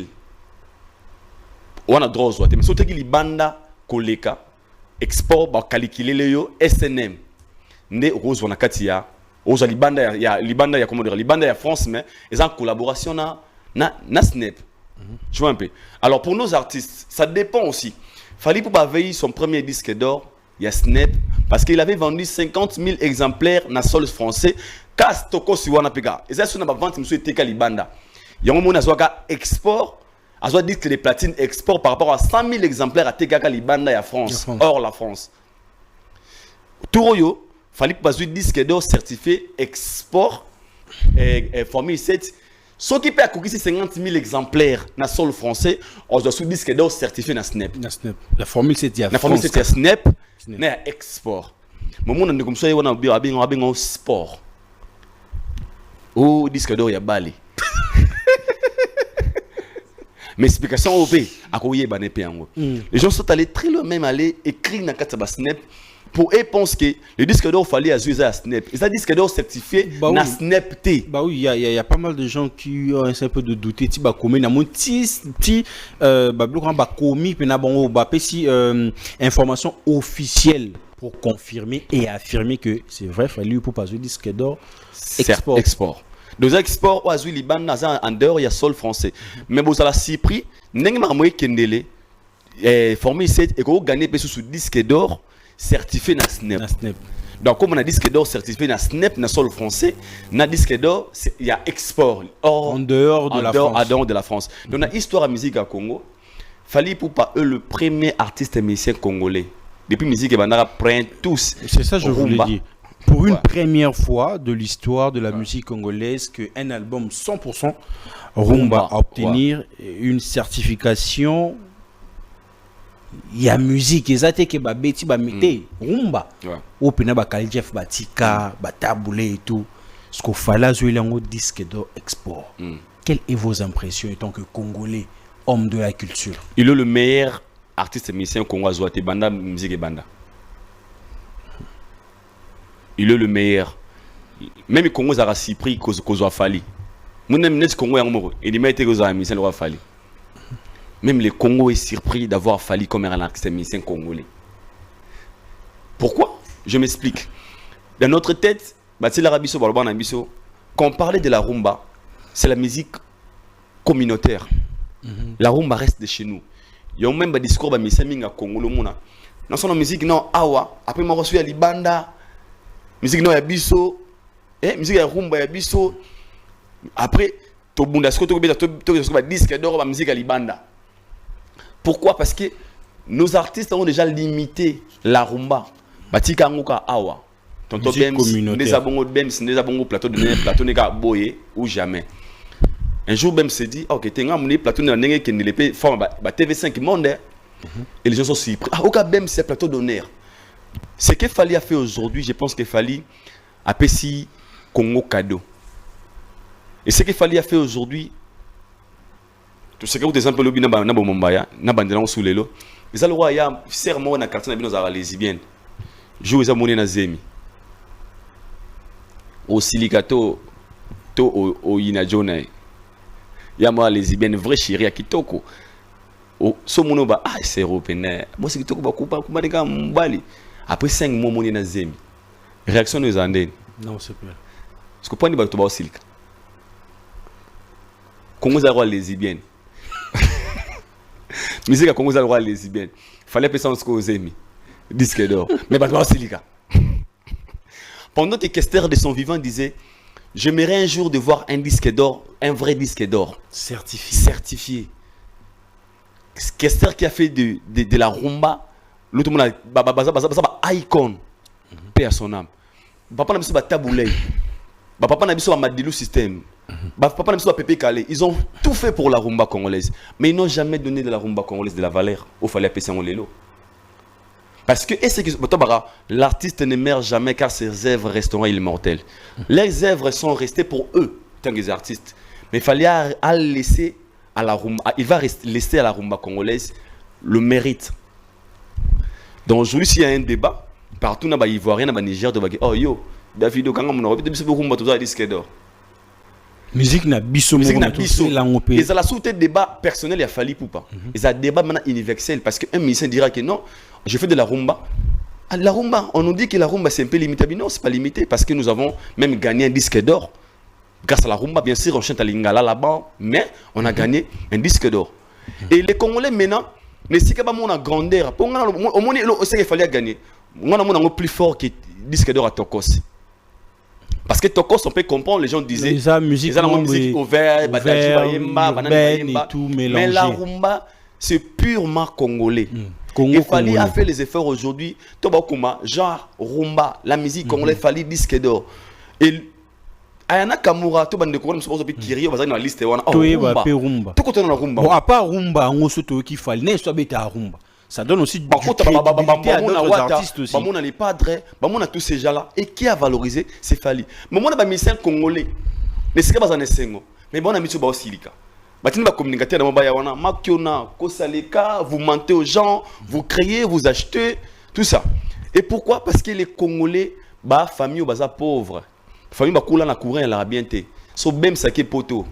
On a droit aux mais sote ki libanda koleka export ba calculer le yo SNM. Ne rose wana kati ya oza libanda ya comment dire libanda ya France mais ils en collaboration na Snap. Tu vois un peu. Alors pour nos artistes, ça dépend aussi. Fallait pour veiller son premier disque d'or, il y a Snap parce qu'il avait vendu 50 000 exemplaires na sol français. Kastoko si wana pega. Et ça sur na vente monsieur teka libanda. Yango mona zwaka export, azwa disque de platine export par rapport à 100 000 exemplaires à teka libanda ya France, hors la France. Touroyo fallait pas un disque d'or certifié export formule 7. Ce qui peut accueillir 50 000 exemplaires na sol français, on doit sous disque d'or certifié na Snap. La formule 7 ya. La formule 7 ya Snap, na export. Moment on comme ça on a bien sport. Oh disque d'or ya Bali. Mais explication OP akoye banepe yango. Les gens sont allés très loin même aller écrire na kataba Snap. Pour eux, pense que le disque d'or fallait ajouter à Snap. Et ça disque d'or certifié na Snap T. Bah oui, il y a pas mal de gens qui ont un peu de douter. Tu vas commis na mon commis puis na bon bah si information officielle pour confirmer et affirmer que c'est vrai fallait pour pas jouer disque d'or export. Deux exports au azul liban naza en dehors il y a sol français. Mais vous allez si prix n'engagez pas kendele formule 7 et que vous gagnez sous disque d'or certifié na Snap. Donc comme on a disque d'or certifié na Snap na sol français, na disque d'or il y a export en dehors de la France. Donc la histoire de musique à Congo, fallait pour pas eux le premier artiste musicien congolais. Depuis musique bandara prennent tous. C'est ça je voulais dire. Pour une première fois de l'histoire de la musique congolaise qu'un album 100% rumba a obtenir une certification. Il y a musique ezate ke ba beti ba mete rumba ou pena ba Kalijef batika ba taboulé et tout ce qu'on fallait jouer lango disque d'or export. Quelles est vos impressions en tant que congolais homme de la culture? Il est le meilleur artiste musicien congolais te banda musique et banda. Il est le meilleur. Même les Congolais a si pris cause a fallu. Mon ami net Congo yango et il mette cause a musicien le fallu. Même le Congo est surpris d'avoir fallu comme un artiste musicien congolais. Pourquoi? Je m'explique. Dans notre tête, quand on parlait de la rumba, c'est la musique communautaire. La rumba reste de chez nous. Il y a même des discours de musicien congolais. Dans son musique, non, awa. Après, je suis à Libanda. Musique, non, il y a biso. Musique, il y a rumba, il y a biso. Après, tu as disque d'or, musique à Libanda. Pourquoi? Parce que nos artistes ont déjà limité la rumba. Batika ngoka awa. Tonto Bems, des abongos Bems, des abongos plateau de plateau nega boye ou jamais. Un jour Bems se dit, ok, t'es un plateau de nenge qui ne l'épée forme TV5 monde. Et les gens sont surpris. Ah, aucun Bems c'est plateau d'honneur. Ce qu'il fallait faire aujourd'hui, je pense qu'il fallait appeler Congo cadeau. Et ce qu'il fallait faire aujourd'hui, tout ce que vous exemple le bina na bombaya, na bandela sous les lots. Les allois ya serment na quartier na bino za lesbienne. Joue za monena zemi. Au silicato to au ina jona. Ya moi lesbienne vrai chérie à kitoko. O so mono ba ah c'est européen. Moi c'est kitoko ba kupa kuma de mbali. Après 5 mois monena zemi. Réaction nous andene. Non, c'est pas. Parce que point de ba to ba au silika. Congo za roi lesbienne. Musique à Congo za roi lesbienne. Fallait penser en ce que zemi. Disque d'or. Mais pas aussi les gars. Pendant que Kester de son vivant disait, j'aimerais un jour de voir un disque d'or, un vrai disque d'or. Certifié. Kester qui a fait de la rumba, l'autre monde a icon. Paix à son âme. Papa n'a pas taboulé. Papa n'a pas Madilu système. Papa n'a pas Pépé Calé. Ils ont tout fait pour la rumba congolaise. Mais ils n'ont jamais donné de la rumba congolaise de la valeur. Il fallait appeler ça en lélo. Parce que l'artiste ne meurt jamais car ses œuvres resteront immortelles. Les œuvres sont restées pour eux, tant que artistes. Mais il fallait laisser à la rumba, il va laisser à la rumba congolaise le mérite. Donc aujourd'hui, s'il y a un débat, partout dans les Ivoiriens, dans les Niger, oh yo, Davido, quand on a dit que rumba tout ça disque d'or. Musique n'a biso. Et ça la sous-tête débat personnel, il a fallu pour pas. Et ça débat maintenant universel parce qu'un musicien dira que non. Je fais de la rumba. Ah, la rumba, on nous dit que la rumba c'est un peu limité. Mais non, c'est pas limité parce que nous avons même gagné un disque d'or. Grâce à la rumba, bien sûr, on chante à l'Ingala là-bas, mais on a gagné un disque d'or. Et les Congolais maintenant, ne savent pas mon grandeur. Au moins, il fallait gagner. On a plus fort que disque d'or à Tokos. Parce que Tokos, on peut comprendre, les gens disaient la musique ouverte, mais la rumba, c'est purement congolais. Il fallait faire les efforts aujourd'hui. Genre rumba, la musique congolaise, il fallait disque d'or. Et Ayana Kamura, tout le monde ne sait pas qui est dans la liste. Rumba. Tout côté dans la rumba. Bon, à part rumba, on se trouve qu'il fallait à rumba. Ça donne aussi du crédibilité à d'autres artistes aussi. On a les padres, on a tous ces gens-là. Et qui a valorisé, c'est Fali. Mais on a mis un Congolais. Mais c'est pas un Sengo. Mais on a mis sur Baosilika. Vous mentez aux gens, vous créez, vous achetez, tout ça. Et pourquoi? Parce que les Congolais, famille pauvre. Famille na courant la bien té. So même ça qui poto.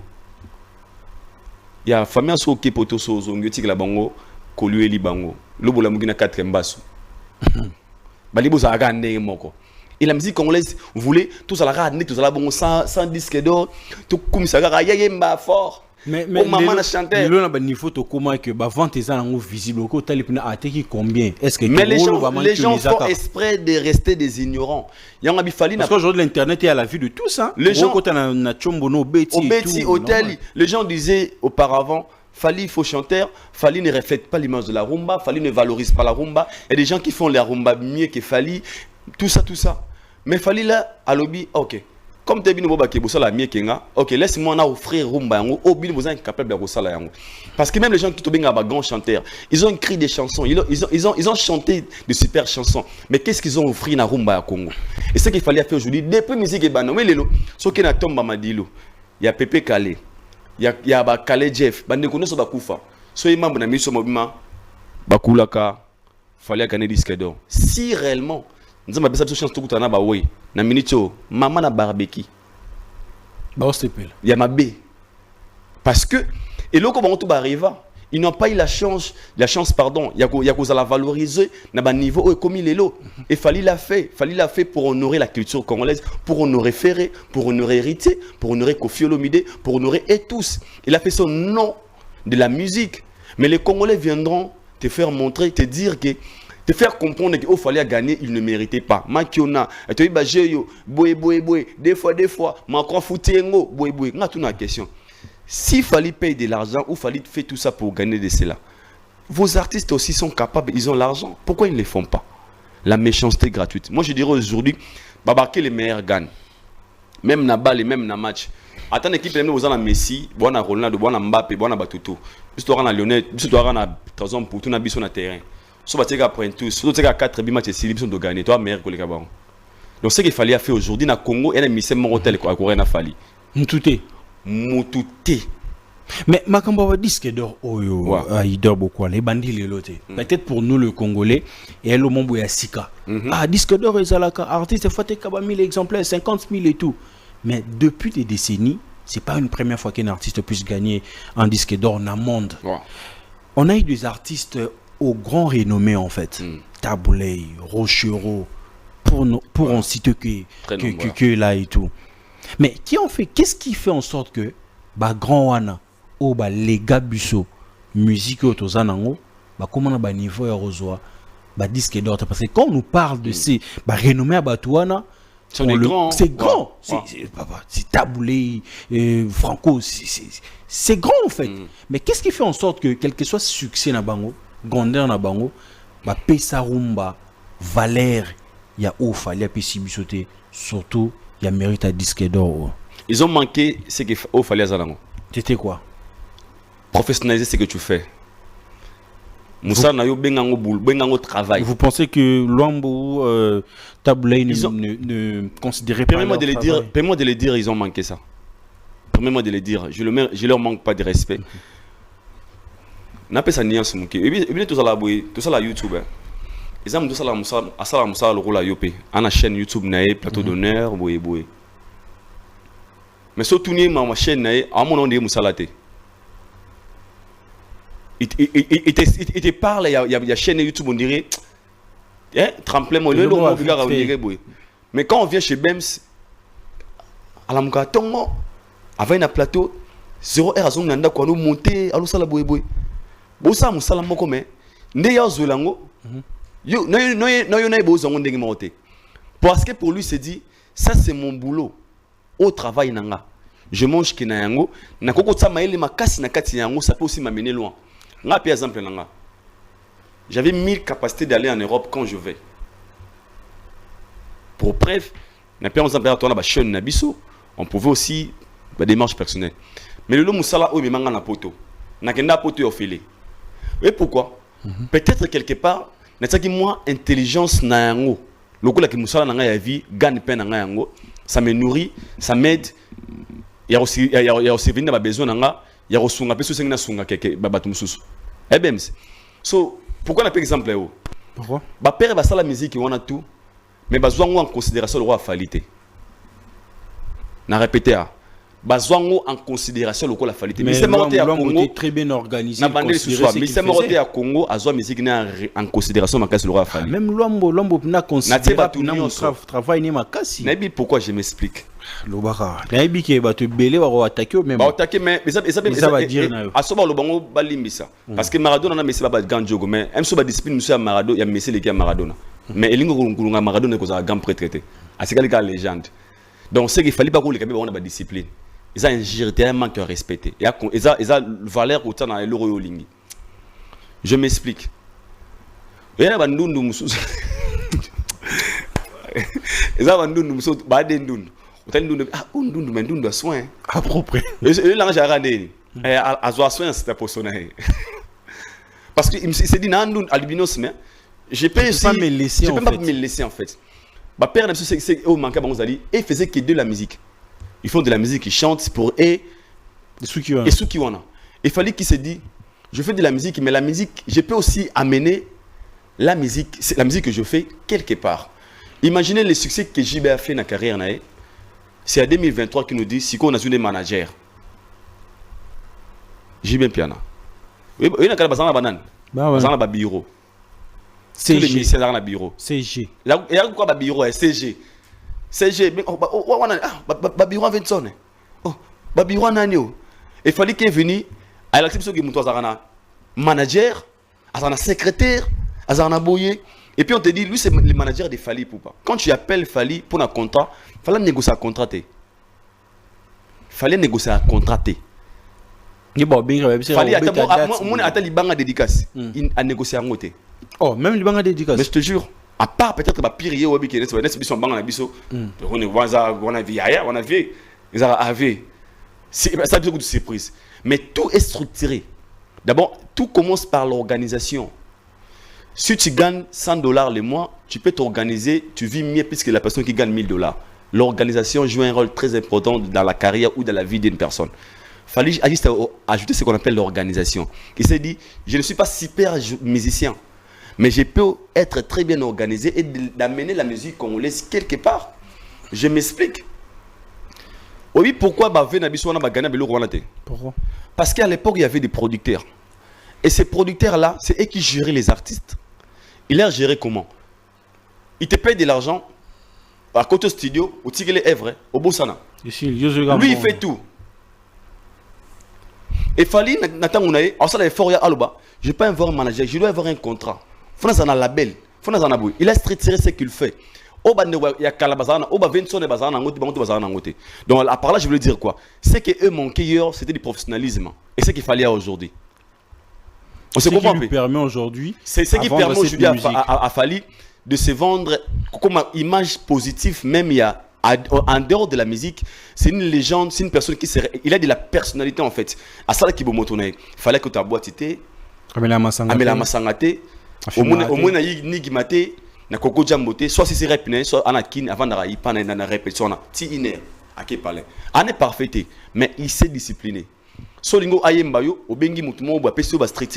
Il y a famille so qui poto so ngoti la bango, kolueli bango. Lobo la mugina 4 mbasu. Balibo za gande moko. Et la musique congolaise, vous voulez tout ça la rade, tout ça la bon sans disque d'or, tout comme ça yemba fort. Mais il faut comment que vente est visible combien est-ce que mais les gens font exprès de rester des ignorants. Parce qu'aujourd'hui l'internet est à la vue de tous hein. Les gens les gens disaient auparavant Fali faut chanter, Fali ne reflète pas l'image de la rumba, Fali ne valorise pas la rumba. Il y a des gens qui font la rumba mieux que Fali, tout ça. Mais Fali là à lobby, ok. Comme tu es venu au la mieux kenga, ok, laisse-moi offrir rumba yango, au bin vous êtes capable de resala yango. Parce que même les gens qui tombent à grand chanteur, ils ont écrit des chansons, ils ont chanté de super chansons. Mais qu'est-ce qu'ils ont offert na rumba à Congo? Et ce qu'il fallait faire aujourd'hui, depuis musique et banon, mais lelo, ce qui n'a tombe Madilo, il y a Pépé Calé, il y a Calé Jeff, bande kono so bakufa. So membre na miso mobima bakulaka, fallait gagner disque d'or. Si réellement nous avons besoin de chance tout na ba oui na minito maman na barbecue ba ostepel il y a ma b parce que et loko ba tout ba arriva ils n'ont pas eu la chance pardon il y a cause à la valoriser na ba niveau comme il est là et fallait la fait pour honorer la culture congolaise, pour honorer Ferré, pour honorer Héritier, pour honorer Kofi Olomide, pour honorer et tous. Il a fait son nom de la musique, mais les Congolais viendront te faire montrer, te dire que te faire comprendre qu'il fallait gagner, il ne méritait pas. Makiona, tu dis bajeyo, boy, des fois, Macron foutengo, boy, on a toute une question. S'il fallait payer de l'argent ou fallait faire tout ça pour gagner de cela, Vos artistes aussi sont capables, ils ont l'argent. Pourquoi ils ne le font pas? La méchanceté gratuite. Moi, je dirais aujourd'hui, babarquer les meilleurs gagnent. Même na balle et même na match. Attends, l'équipe, vous avez Messi, vous avez Ronaldo, vous avez Mbappé, vous avez Batuto. Vous avez Lionel, vous avez Trazon pour tout sur le terrain. Si vous avez un tous, vous avez 4 matchs et 6 matchs de gagner, toi, meilleur que les Gabon. Donc, ce qu'il fallait faire aujourd'hui, dans le Congo, il y a un missile mortel à courir, il a fallu. Moutouté. Mais Makamba disque d'or oyo il dort beaucoup les bandits les lotés peut-être pour nous le Congolais et le Mombo ya Sika disque d'or ezalaka artiste faté kaba 1000 exemplaires 50 000 et tout mais depuis des décennies c'est pas une première fois qu'un artiste puisse gagner un disque d'or dans le monde. On a eu des artistes au grand renommé en fait Taboulay, Rochereau pour en citer que là et tout mais qu'est-ce qui fait en sorte que grand wana o les gars busso musique autozanango comment na niveau ya rozwa disque d'or parce que quand on nous parle de ces renommés à Batouana c'est grand c'est Taboulé Franco c'est grand en fait mais qu'est-ce qui fait en sorte que quel que soit succès na bango grandeur na bango pesa rumba valeur ya ofa ya pesi bisoté surtout ya mérite à disque d'or. Ils ont manqué ce qu'il fallait à Zanango. C'était quoi? Professionnaliser ce que tu fais. Moussa Nayo bengango travail. Vous pensez que Luambo Taboulay ne considérait pas leur travail? Permets-moi de le dire, ils ont manqué ça. Permets-moi de le dire, je leur manque pas de respect. N'a pas ça nuance mon qui. Et bien tout ça la YouTube. Ils ont tout ça la Moussa le rôle à Yopé. À la chaîne YouTube naé plateau d'honneur boye. Mais surtout ma chaîne naé à mon nom de Moussa Laté. Il te parle, il y a chaîne YouTube, on dirait, tremplin, mais quand on vient chez Bems, à la Moukatongo, avec un plateau, 0 heure à son nanda, quoi, nous monter, à l'oussa la boue. Bon, ça, moussa la moko, mais, n'ayant zolango, parce que pour lui, c'est dit, ça c'est mon boulot, au travail, nanga. Je mange kenayango, na koko tsamaele makasi na kati yango, ça peut aussi m'amener loin. Par exemple, j'avais 1000 capacités d'aller en Europe quand je vais. Pour bref, on pouvait aussi des démarches personnelles. Mais le Moussala, oui, mais na poto. Na poto ofilé. Et pourquoi? Peut-être quelque part, moi intelligence na yango. Le coup là que Moussala na ya vie, gagne peine na yango, ça me nourrit, ça m'aide. Il y a aussi venir besoin na il y a reçu un peu de sunga keke babatu mususu. Eh bien, so pourquoi on a par exemple là? Pourquoi? Ba père ba la musique on a tout, mais besoin en considération le roi falité. Na répété à besoin en considération le roi la falité. Mais c'est monté à Congo très bien organisé. Na bandé ce soir, mais c'est monté à Congo à zoa musique en considération ma casse le roi falité. Même Lombo na considérer mon travail ni ma casse. Nabi pourquoi je m'explique. Lobaka nayebi ke bato belé ba attaquer même ba attaquer mais ça va dire na yo asoba lo bango balimbisa parce que Maradona na Messi ba grand jogo mais même so ba discipline monsieur Maradona ya Messi le ki Maradona mais elingo kulunga Maradona ko za grand prêtre asikali ka légende donc c'est qu'il fallait pas ko le kabe ba ba discipline ils ont ingéré tellement que respecter et ils a valeur autant dans le royolingi je m'explique yana ba ndundu mususu ils a ba ndundu mususu ba de ndundu ndundu mais ndundu a soin approprié et là j'ai regardé à soin c'était pour sonner parce que il s'est dit ndundu albinos mais je peux pas me laisser en fait ma père c'est au manquait bon zali et faisait que de la musique ils font de la musique ils chantent pour et ceux qui wana il fallait qu'il se dit je fais de la musique mais la musique je peux aussi amener la musique c'est la musique que je fais quelque part imaginez le succès que JB a fait dans la carrière nae. C'est à 2023 qui nous dit si on a des managers. J'ai bien piano. Oui, il y a des banane. Bazana ba bureau. CG. Les ministères dans la bureau. CG. Il y a quoi ba bureau CG. CG ba bureau 20 sonnes. Oh, ba bureau nani o. Il fallait qu'il vienne à l'acception que muto azana manager, azana secrétaire, azana boyer. Et puis on te dit, lui c'est le manager de Fali Poupa. Quand tu appelles Fali pour un contrat, il fallait négocier un contrat. Il fallait négocier un contrat. Fallait attendre mon attend libanga dédicace à négocier en côté. Oh, même libanga dédicace. Mais je te jure, à part peut-être ma pire hier obi qui est sur banga na biso. On a vu hier, on a vu ils avaient c'est ça beaucoup de surprise. Mais tout est structuré. D'abord, tout commence par l'organisation. Si tu gagnes $100 le mois, tu peux t'organiser, tu vis mieux plus que la personne qui gagne $1000. L'organisation joue un rôle très important dans la carrière ou dans la vie d'une personne. Il fallait juste ajouter ce qu'on appelle l'organisation. Il s'est dit, je ne suis pas super musicien, mais je peux être très bien organisé et d'amener la musique congolaise quelque part. Je m'explique. Oui, pourquoi Pourquoi? Parce qu'à l'époque, il y avait des producteurs. Et ces producteurs-là, c'est eux qui géraient les artistes. Ils les géraient comment? Ils te payent de l'argent à côté studio, au Tigre Evre, au Bossana. Lui, il fait tout. Et Fali, je ne peux pas avoir un manager, je dois avoir un contrat. Il faut un label. Il a structuré ce qu'il fait. Donc, à part là, je voulais dire quoi? C'est qu'eux manquaient hier, c'était du professionnalisme. Et c'est ce qu'il fallait aujourd'hui. On se comprend. C'est ce qui permet aujourd'hui. C'est ce qui permet aujourd'hui à Fali de se vendre comme image positive, même il y a. En dehors de la musique, c'est une légende, c'est une personne qui serait. Il a de la personnalité en fait. À ça, il fallait que ta boîte était. Amela Masangate. Au moins, ni Gimate, na Koko Jambote, soit si c'est répété, soit Anakin, avant d'aller pas na répétition, ti iner, à qui parler. On est parfait, mais il s'est discipliné. Solingo Ayembayo, au Bengi Mutumo, au Pesso, au Street,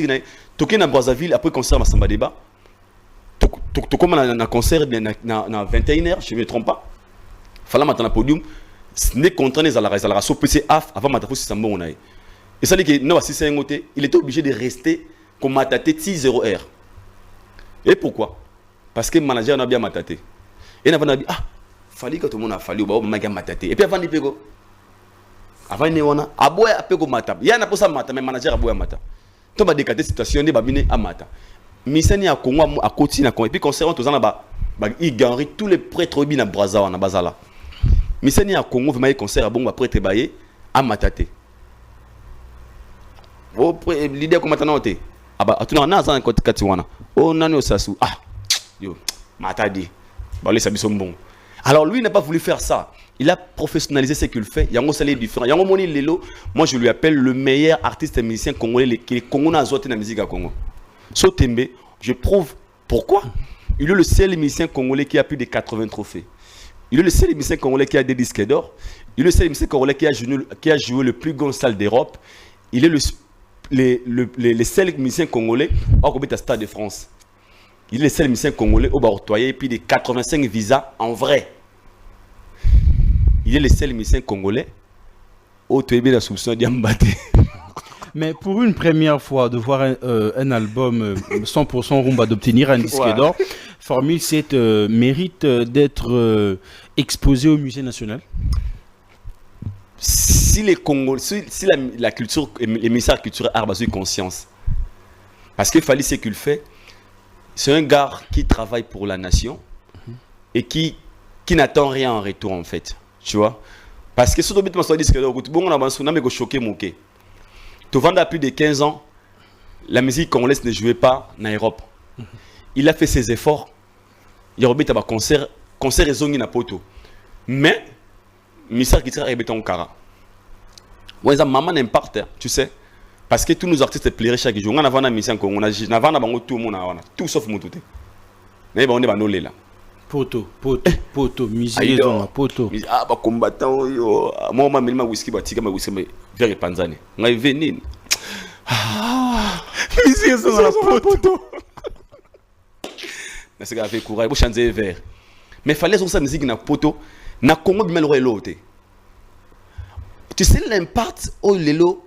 toqué na Brazzaville, après concert à Samba Débat. Comme un concert, na 21h, je ne me trompe pas. Fallait m'attendre au podium, n'est content des la PC AF avant m'attendre si ça m'en aille. Et ça dit que non, si c'est un côté, il était obligé de rester comme mataté 6-0R. Et pourquoi? Parce que le manager n'a bien mataté. Et avant dit fallait que tout le monde a fallu au bas mataté. Et puis avant il pego. Avant il on a aboya apego mata. Il y a na posa mata mais manager aboya mata. To ba décater situation ne ba bine amata. Misani a Congo à côté na Congo et puis concernant tous en ba il gagne tous les prêtres bi na Brazza na bazala. Misani a Congo vraiment concert à bon ba prêtre baye à mataté. L'idée comment t'en as atuna na za côté katiwana. Oh nani osasu yo matadi. Ba les sabiso bon. Alors lui il n'a pas voulu faire ça. Il a professionnalisé ce qu'il fait. Yango salé différent. Yango moni lelo, moi je lui appelle le meilleur artiste et musicien congolais que le Congo n'a zoté na musique à Congo. Sotembe, je prouve pourquoi. Il est le seul musicien congolais qui a plus de 80 trophées. Il est le seul musicien congolais qui a des disques d'or. Il est le seul musicien congolais qui a joué le plus grand salle d'Europe. Il est le seul musicien congolais au Stade de France. Il est le seul musicien congolais au octroyé plus de 85 visas en vrai. Il est le seul musicien congolais au TB la soupçon d'Yambaté. Mais pour une première fois de voir un album 100% rumba, d'obtenir un disque d'or, Formule 7 mérite d'être exposé au musée national. Si les Congolais, si la culture, les ministères culturels ont besoin de conscience, parce qu'il fallait ce qu'il fait, c'est un gars qui travaille pour la nation et qui n'attend rien en retour en fait, tu vois. Parce que surtout maintenant, dit que bon, on a choqué mon quai. Tu vends à plus de 15 ans, la musique congolaise ne jouait pas en Europe. Il a fait ses efforts. Il a fait un concert et zongi na poto. Mais, ministère qui tire à en cara. Ouais, ça maman n'impacte, tu sais. Parce que tous nos artistes plairaient chaque jour. On a un musicien congolais, on a tout le monde, tout sauf Moutouté. Mais on est banolé là. Poto, musique, poto. Ah, bah, combattant, yo. Moi, je suis whisky, je whisky, mais vers Panzani. On est venu. Ah, musique, c'est dans la poto. C'est ce qu'il courage, il faut changer vert. Mais il fallait que ça musique dans la poto. Na Congo, il y a l'autre. Tu sais l'impact au lelo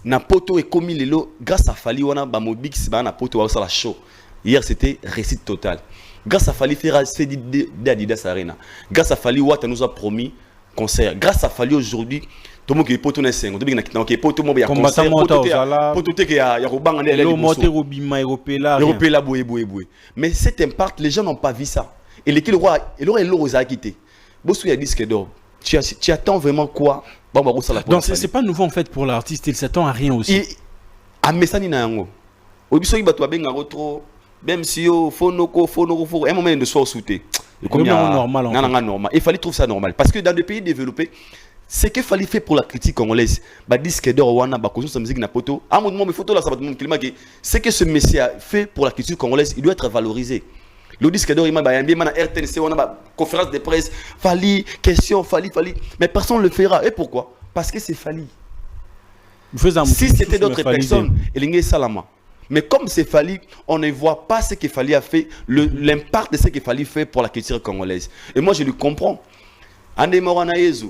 na poto et comme lelo grâce à Fali on a bamobix ba na poto wa la show. Hier c'était réussite totale. Grâce à Fali faire d'Adidas Arena. Grâce à Fali Watt nous a promis concert. Grâce à Fali aujourd'hui tout le monde qui est poto na sengo. Tout le monde qui est poto mo ya concert. Poto te ya robanga ne le moteur robima européen. Européen boue. Mais cet impact les gens n'ont pas vu ça. Et le roi il aurait l'euro a quitté. Bossou ya disque d'or. Tu attends vraiment quoi Donc c'est pas nouveau en fait pour l'artiste, il s'attend à rien aussi. A mesani na yango. Obiso ba to benga trop même si yo fonoko un moment de soit sauté. Comme normal en fait. Normal. Il fallait trouver ça normal parce que dans des pays développés ce qu'il fallait faire pour la critique congolaise, bah disque d'or wana ba kozo sa musique na poto. À mon moment mes photos là ça va tout le monde climat que ce que ce monsieur a fait pour la critique congolaise, il doit être valorisé. Le disque d'or il m'a ba na RTNC on a ba conférence de presse, Fali question Fali mais personne ne le fera et pourquoi? Parce que c'est Fali. Si c'était d'autres personnes, il y a Salama. Mais comme c'est Fali, on ne voit pas ce que Fali a fait, l'impact de ce que Fali fait pour la culture congolaise. Et moi je le comprends. Ande Morana Yezu.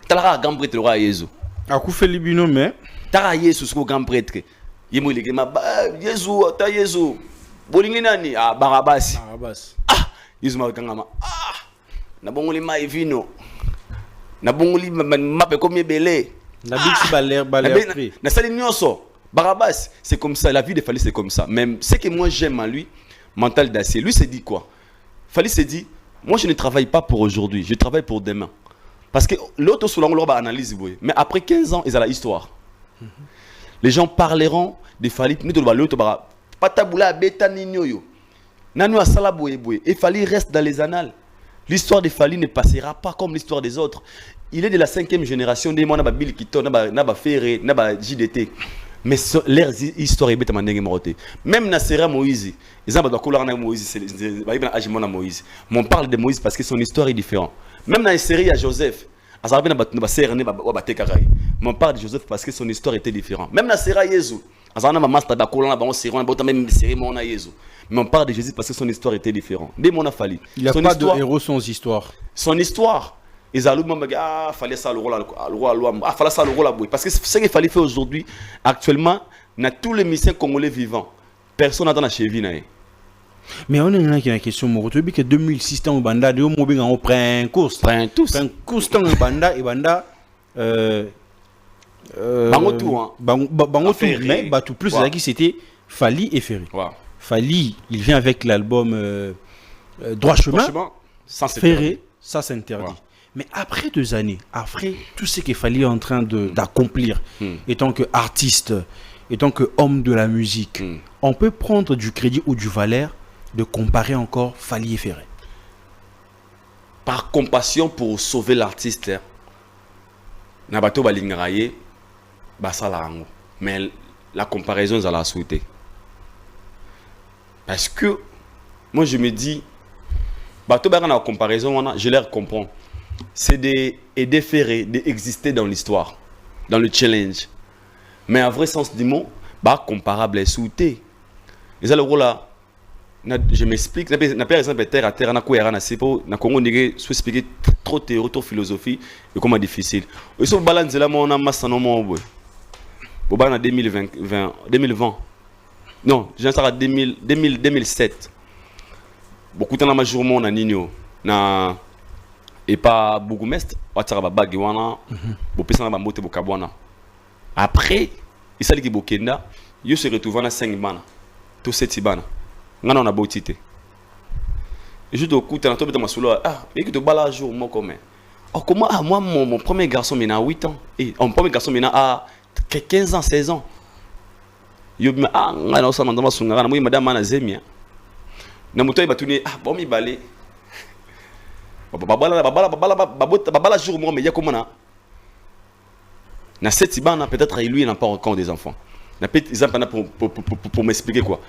Tala grand prêtre roi Yezu. Akoufe libino mais Tara Yezu ce grand prêtre. Yemo le ma Yezu ta Yezu. Bolingi nani ah Barabas. Yezu ma kangama. Na bongoli ma evino. Na bongoli mape comme belé. Na biksi baler prix. Na sali nyonso. Barabas, c'est comme ça, la vie de Fali c'est comme ça. Même ce que moi j'aime à lui, mental d'acier. Lui s'est dit quoi? Fali s'est dit, moi je ne travaille pas pour aujourd'hui, je travaille pour demain. Parce que l'autre sur l'angle va analyser, mais après 15 ans, ils ont l'histoire. Les gens parleront de Fali, nous devons l'autre bara pataboula beta ninyo. Nanu asala boye. Et Fali reste dans les annales. L'histoire de Fali ne passera pas comme l'histoire des autres. Il est de la 5e génération des mois Bill Kito, naba Ferré, naba JDT. Mais leur histoire est bête à moroté. Même Nassera Moïse, ils ont pas Moïse, Moïse. Mais on parle de Moïse parce que son histoire est différente. Même dans les séries à Joseph, mais on parle de Joseph parce que son histoire était différente. Même dans Sera Jésus, mais on parle de Jésus parce que son histoire était différente. Il n'y a pas de héros sans histoire. Son histoire. Ils ont fallait ça le rôle fallait ça le rôle parce que ce qu'il fallait faire aujourd'hui actuellement dans tous les missions congolais vivants personne n'attend la cheville. Mais on a une question Moroto que 2006 ans au banda de mo binga on prend course temps au banda et banda bango tout mais tout plus là qui c'était Fali et Ferré. Fali il vient avec l'album Droit chemin sans Ferré ça s'interdit. Mais après 2 années, après tout ce qu'il fallait en train d'accomplir, étant que artiste, étant que homme de la musique, on peut prendre du crédit ou du valeur de comparer encore Fali et Ferré. Par compassion pour sauver l'artiste, Nabato Balingraye, Basalarango. Mais la comparaison, ils la souhaiter. Parce que moi je me dis, Bato Baran la comparaison, je les comprends. C'est d'aider Ferré d'exister dans l'histoire, dans le challenge. Mais en vrai sens du mot, comparable est souhaité. Et ça le rôle là, je m'explique. N'a pas exemple terre à terre, na quoi na sepo, na Congo nigé, soit expliquer trop théorie, trop philosophie, et comment difficile. Ils sont balancés là, on a masse en moment. Au bas en 2020, non, j'ai ça en 2007. Beaucoup de temps dans ma journée on a Nino, na et pas bourgmestre watara bagi wana bopesa na bambote bokabwana après il sali ki bokenda yo se retrouve na 5 bana to 7 bana ngana na botité et je dois écouter na to beta masolo et que to bala jour moko mais comment moi mon premier garçon il a 8 ans et mon premier garçon il a 15 ans 16 ans yo ngana osama ndoma sunga na moi madame na zemia na moto ibatuni bon mi balé babala jour moi mais il y a comment na cette bana peut-être lui il n'a pas encore des enfants na peut-être pour m'expliquer quoi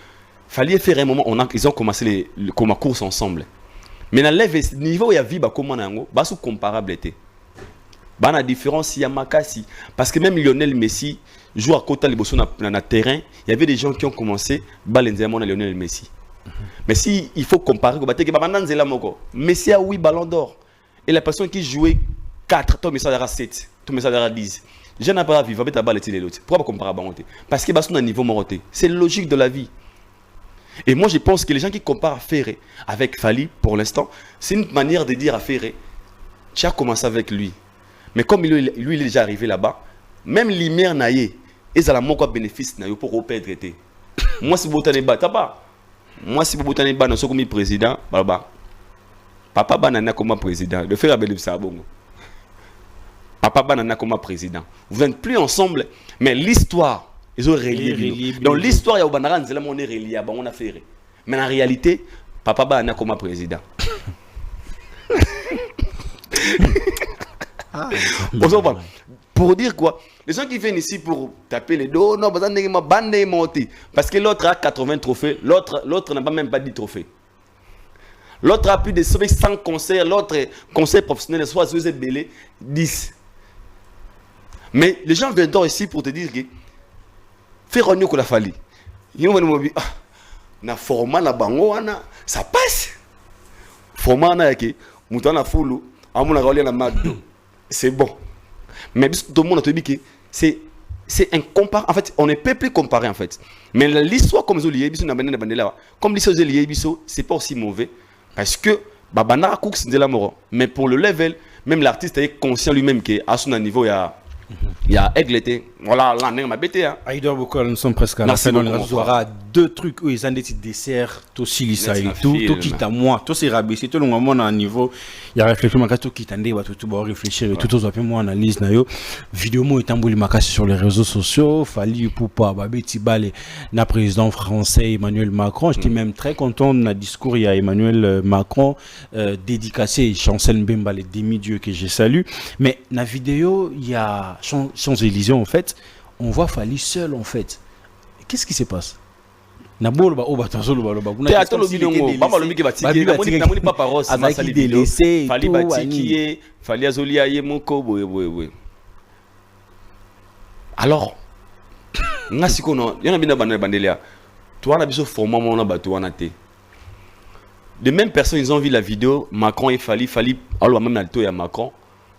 fallait faire un moment ils ont commencé les course ensemble mais dans le niveau il y a vie comment nango sous comparable était bana différence il y a makasi parce que même Lionel Messi joue à côté liboso na terrain il y avait des gens qui ont commencé balenzer mon Lionel Messi. Mais si il faut comparer, Messi a 8 ballons d'or. Et la personne qui jouait 4, toi, Messi a 7, toi, Messi a 10. Je n'ai pas vivre avec la balle et l'autre. Pourquoi pas comparer à parce que c'est un niveau moroté. C'est logique de la vie. Et moi, je pense que les gens qui comparent Ferré avec Fali, pour l'instant, c'est une manière de dire à Ferré, tu as commencé avec lui. Mais comme lui, il est déjà arrivé là-bas, même l'Imer naïe, et ça a mon bénéfice pour reperdre. Moi, c'est beau t'en battre pas. Moi, si vous avez un comme président, papa banana comme président, le faire abel ça bon. Papa Banana comme président. Vous n'êtes plus ensemble, mais l'histoire, ils ont relié. Donc l'histoire, il y a Banana, c'est là on est relié, on a fait. Mais en réalité, Papa Banana comme président. Pour dire quoi? Les gens qui viennent ici pour taper les dos, non, parce que l'autre a 80 trophées, l'autre n'a pas même pas 10 trophées. L'autre a plus de 100 concerts, l'autre concert professionnel, soit sur belé 10. Mais les gens viendront ici pour te dire que faire un que la fali. Ils vont me dire, na format na bango ça passe. Format na que mutana fulu, amuna rolé na magdo. C'est bon. Mais tout le monde a dit que c'est incomparable. En fait, on ne peut plus comparer en fait. Mais l'histoire comme Zolié, comme l'histoire de Zolié, c'est pas aussi mauvais. Parce que Babana Kouk c'est de la mort. Mais pour le level, même l'artiste est conscient lui-même qu'à son niveau, il y a Aigle. Voilà, là, on a bêté. Aïdor Bokol, nous sommes presque à la fin. On aura deux trucs où ils ont des petits desserts, tout Silisa et tout quitte à moi, tout c'est rabaissé, tout le monde à un niveau. Il y a réflexion, tout quitte à tout réfléchir, tout aux appels, moi analyse, nayo. Vidéo, moi, étant bouli macasse sur les réseaux sociaux, Fali Poupa, Babé Tibale, na président français Emmanuel Macron. J'étais même très content de la discours, il y a Emmanuel Macron, dédicacé, Chancel Mbemba, les demi-dieux que j'ai salué. Mais la vidéo, il y a Champs-Élysées, en fait, on voit Fali seul, en fait. Qu'est-ce qui se passe? Nabolo ba oba tazolo ba loba. Te atolo bilongo, ba malomi ke batiki, namoni papa Ross na sali video. Fali batiki, Fali azolia ye moko boye. Alors, ngasi kono, yana bina bandelia. Toi na biso format mona ba toi na te. Les mêmes personnes, ils ont vu la vidéo Macron et Fali, alors même na to ya Macron,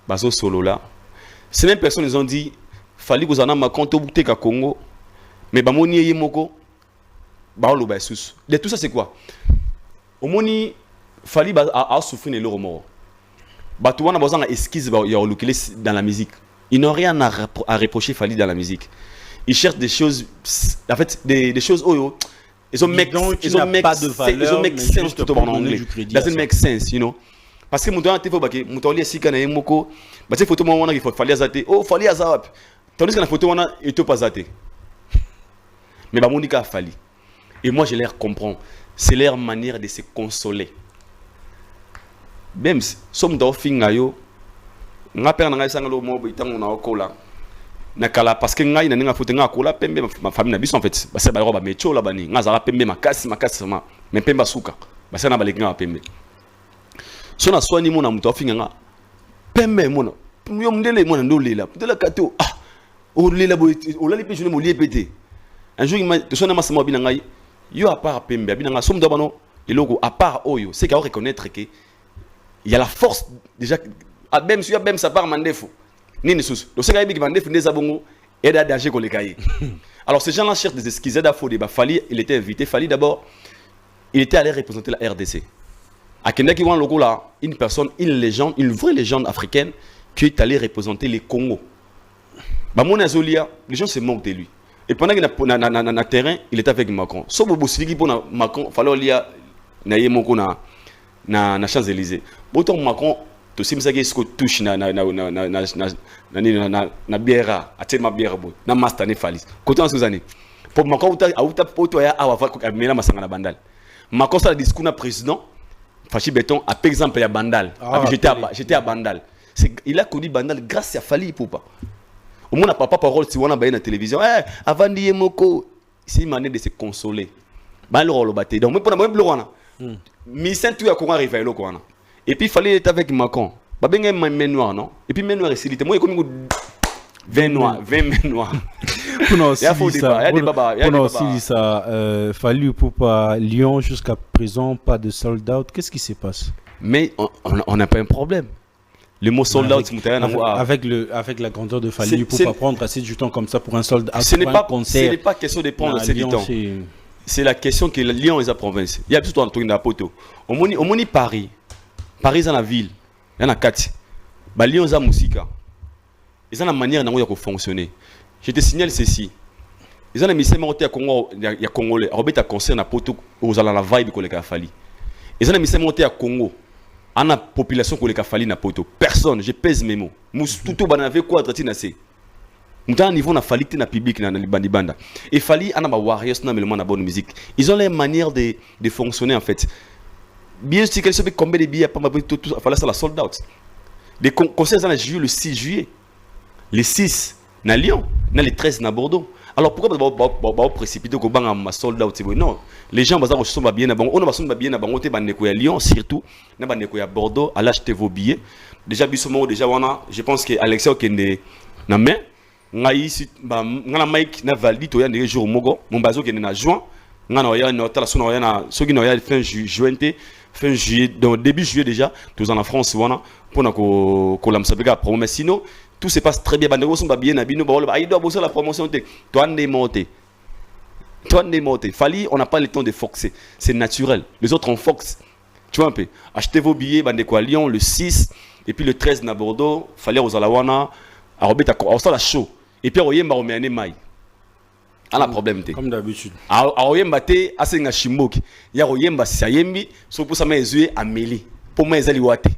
baso solo là. Ces mêmes personnes, ils ont dit Fali kozana Macron to bute ka Congo, mais ba moni ye moko. De tout ça, c'est quoi? Au moni, Fali a souffert de leur mort. Tout le monde a besoin d'esquisse dans la musique. Ils n'ont rien à reprocher Fali dans la musique. Ils cherchent des choses, en fait, des choses où ils ont make sense tout en anglais. Doesn't make sense, you know. Parce que muto ante fo baki muto li sika na yemoko ba te photo mo wana ki Fali azate oh Fali azap tandis que la photo wana eto pas azate mais ba monika Fali. Et moi, je les comprends. C'est leur manière de se consoler. Même si nous sommes fingayo, nous avons un sangalo mobo itango na okola. Nakala parce que ngai na ninga foto nga kola pembe ma famille na biso en fait. Ba se ba roba mecho la bani. Nga zara pembe makasi sama. Mais pembe suka. Ba se na ba lekinga pembe. So na swani mo na muto finga nga. Pembe mo na. Yo mndele mo na ndolela. Mndela kato. Ah. O lela bo o lali pe jone mo lié pété. Un jour il m'a sonné ma sama bina ngai. Yo à part Pembe, à somme d'abord et logo à part Oyo, c'est qu'il faut reconnaître que il y a la force déjà même si même ça part mandefo. Ni ne sous. Donc c'est qu'il mandefo des abongo et d'adager qu'on les cahiers. Alors ces gens-là cherchent des excuses d'afo débat. Fali, il était invité. Fali d'abord, il était allé représenter la RDC. À Kenya qui voit logo là, une personne, une légende, une vraie légende africaine qui est allée représenter les Congo. Bah mon azolia, les gens se moquent de lui. Et pendant qu'il est dans le terrain, il était avec Macron. Sauf que si il Macron, il fallait lire na Champs-Élysées. Pourtant Macron, tout ce qui est touche na bière, à tellement bière boy, na master ne falis. Côté en sous-année. Pour Macron, il a bandal. Macron ça le discours na président. Fachi béton, par exemple, il y a Bandal. J'étais à Bandal. Il a connu Bandal grâce à Fali Poupa. Au moins, on n'a pas parole si on a la télévision. Avant d'y moko, c'est une manière de se consoler. Bah, le rôle batté. Donc, moi, pour moi, le rôle. Mais c'est tout à quoi arriver là, quoi. Et puis, il fallait être avec Macron. Bah, ben, il y a main noire, non? Et puis, main noire, c'est moi, comme 20 noirs, 20 mains noires. Il y a aussi ça. Fallu pour pas Lyon jusqu'à présent, pas de sold out. Qu'est-ce qui se passe? Mais on n'a pas un problème. Le mot sold out, avec la grandeur de Fali, pour pas prendre assez du temps comme ça pour un sold out. Ce n'est pas question de prendre assez du temps. C'est la question que Lyon est la province. Il y a tout un truc dans la poteau. Au Moni Paris est dans la ville. Il y en a 4. Lyon est dans la musique. Ils ont la manière dont ils ont fonctionné. Je te signale ceci. Ils ont la mission à Congo, il y a Congolais. Robert a concert à Poto, aux la vibe qu'on a Fali. Ils ont la mission à Congo. ana population ko le ka fali na poto personne je pèse mes mots tout banave quoi tratina c'est mutan niveau na fali na public na libandi banda et fali ana ba warriors na melema na bonne musique ils ont leur manière de fonctionner en fait bien sûr qu'elle se fait combien de billets pas tout fallait ça la sold out des concerts dans juillet le 6 juillet le 6 na Lyon na le 13 na Bordeaux. Alors pourquoi précipiter ko banga ma sold out non les gens baza ko somba bien na bango on va somba bien na bango te bandeko ya Lyon surtout na bandeko ya Bordeaux allez acheter vos billets déjà bisomo déjà wana je pense que Alexis Okende na main ngai si ba ngana Mike na validi to ya ndenge jour mogo mon bazo kende na juin ngana ya na tala sona ya na soki na ya fin juin fin juillet donc début juillet déjà tous en France wana pour na ko lamsa bega promo mais sinon tout se passe très bien. Bandego sont bien à bino ba il doit bosser la promotion te. Toi on est monté. Fali, on n'a pas le temps de foxer. C'est naturel. Les autres on fox. Tu vois un peu. Achetez vos billets bandeko à Lyon le 6 et puis le 13 na Bordeaux, fallait aux Alawana, à Robeta on la show. Et puis oyemba o meane mai. A la problème te. Comme d'habitude. A oyemba te asenga shimoki. Ya oyemba sayembi, so pour ça mais ezue ameli. Pour moi ezali wate.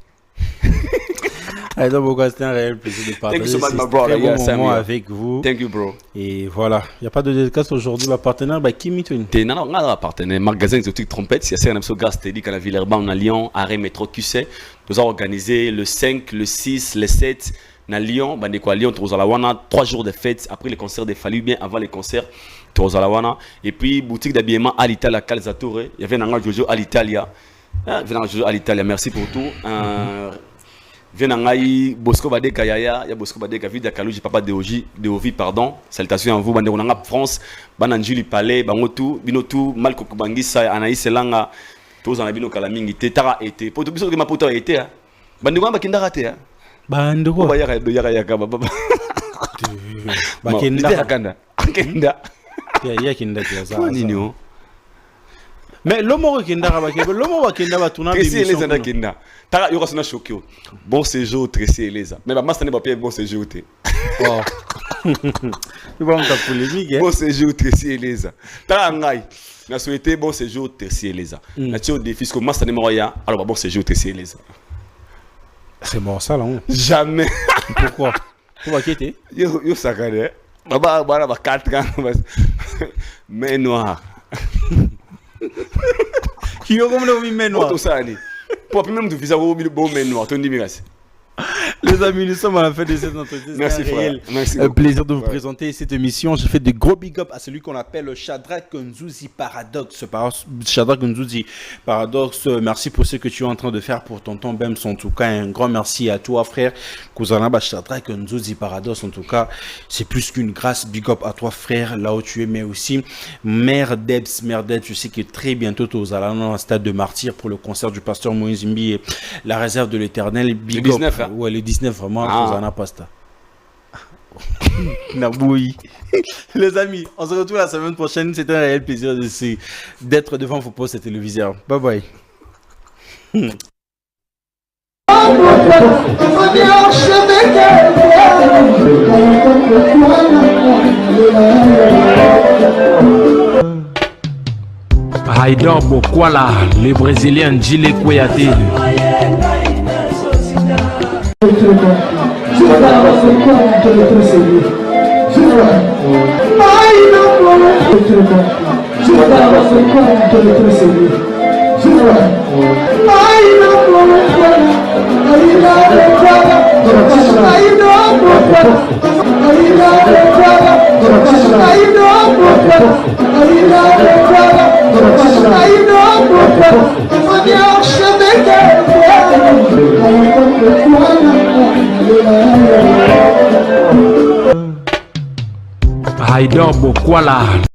Donc, c'était un réel plaisir de partager so much, my brother. Bon moment avec vous. Thank you, bro. Et voilà, il n'y a pas de dédicace aujourd'hui. Ma partenaire, qui m'y tient? Non, on a un partenaire, magasin exotique trompette. C'est un épisode gastélique à la Villeurbanne, à Lyon, arrêt métro QC. Nous avons organisé le 5, le 6, le 7 à Lyon. À Lyon, Trozalawana, 3 jours de fête. Après les concerts de Fallu, bien avant les concerts, Trozalawana. Et puis, boutique d'habillement à l'Italie, à Calzatore. Il y avait un Jojo à l'Italia. Merci pour tout. Venangai Bosco Badeka Yaya, ya Bosco Badeka Vida Kalouji Papa de Ovi pardon. Salutations à vous bande on France, Bananjuli Palais, Bangotu, Binotu, Malko Bangisa, Anaïs Elanga, tous en abino kalamingi Tara été. Pour tout biso que ma poto été hein. Bande ngamba kinda raté hein. Bande ko ba yaka baba. Bakenda kanda. Kenda. Ya kinda kiasa. Nini mais l'homme qui va tourner Tracy et Eleza kinda. Tara yoko sona shokyo. Bon séjour Tracy et Eleza. Mais ma master n'est pas bon séjour te. Oh. Tu vas me polémique hein. Bon séjour Tracy et Eleza. Tara ngai. Na souhaité bon séjour Tracy et Eleza. Na tio défi que master n'est moya. Alors bon séjour Tracy et Eleza. C'est bon ça là. Jamais. Pourquoi? Tu vas quitter? Yo sakane. Baba 4 ans. Mais noir. Qui est comme le main noir. Tout ça allez. Pour même de visa au bon main noir. Ton numéro. Les amis, nous sommes à la fin de cette entretien. Merci frère. Merci. Un plaisir de vous présenter cette émission. Je fais de gros big up à celui qu'on appelle le Shadrach Nzuzi Paradoxe. Shadrach Nzuzi Paradoxe, merci pour ce que tu es en train de faire pour tonton Bems. En tout cas, un grand merci à toi, frère. Kouzanaba Shadrach Nzuzi Paradoxe. En tout cas, c'est plus qu'une grâce. Big up à toi, frère, là où tu es, mais aussi Mère Debs. Je sais que très bientôt, tu vas aller dans le stade de Martyr pour le concert du pasteur Moïse Mbi et la réserve de l'Éternel. Big le 19, up. Ouais, le 19, vraiment, Kouzana Pasta. Naboui. Les amis, on se retrouve la semaine prochaine. C'est un réel plaisir d'être devant vos postes téléviseurs. Bye bye. Haïdor Bokwala, le Brésilien Djile Kouyaté. Haïdor Bokwala.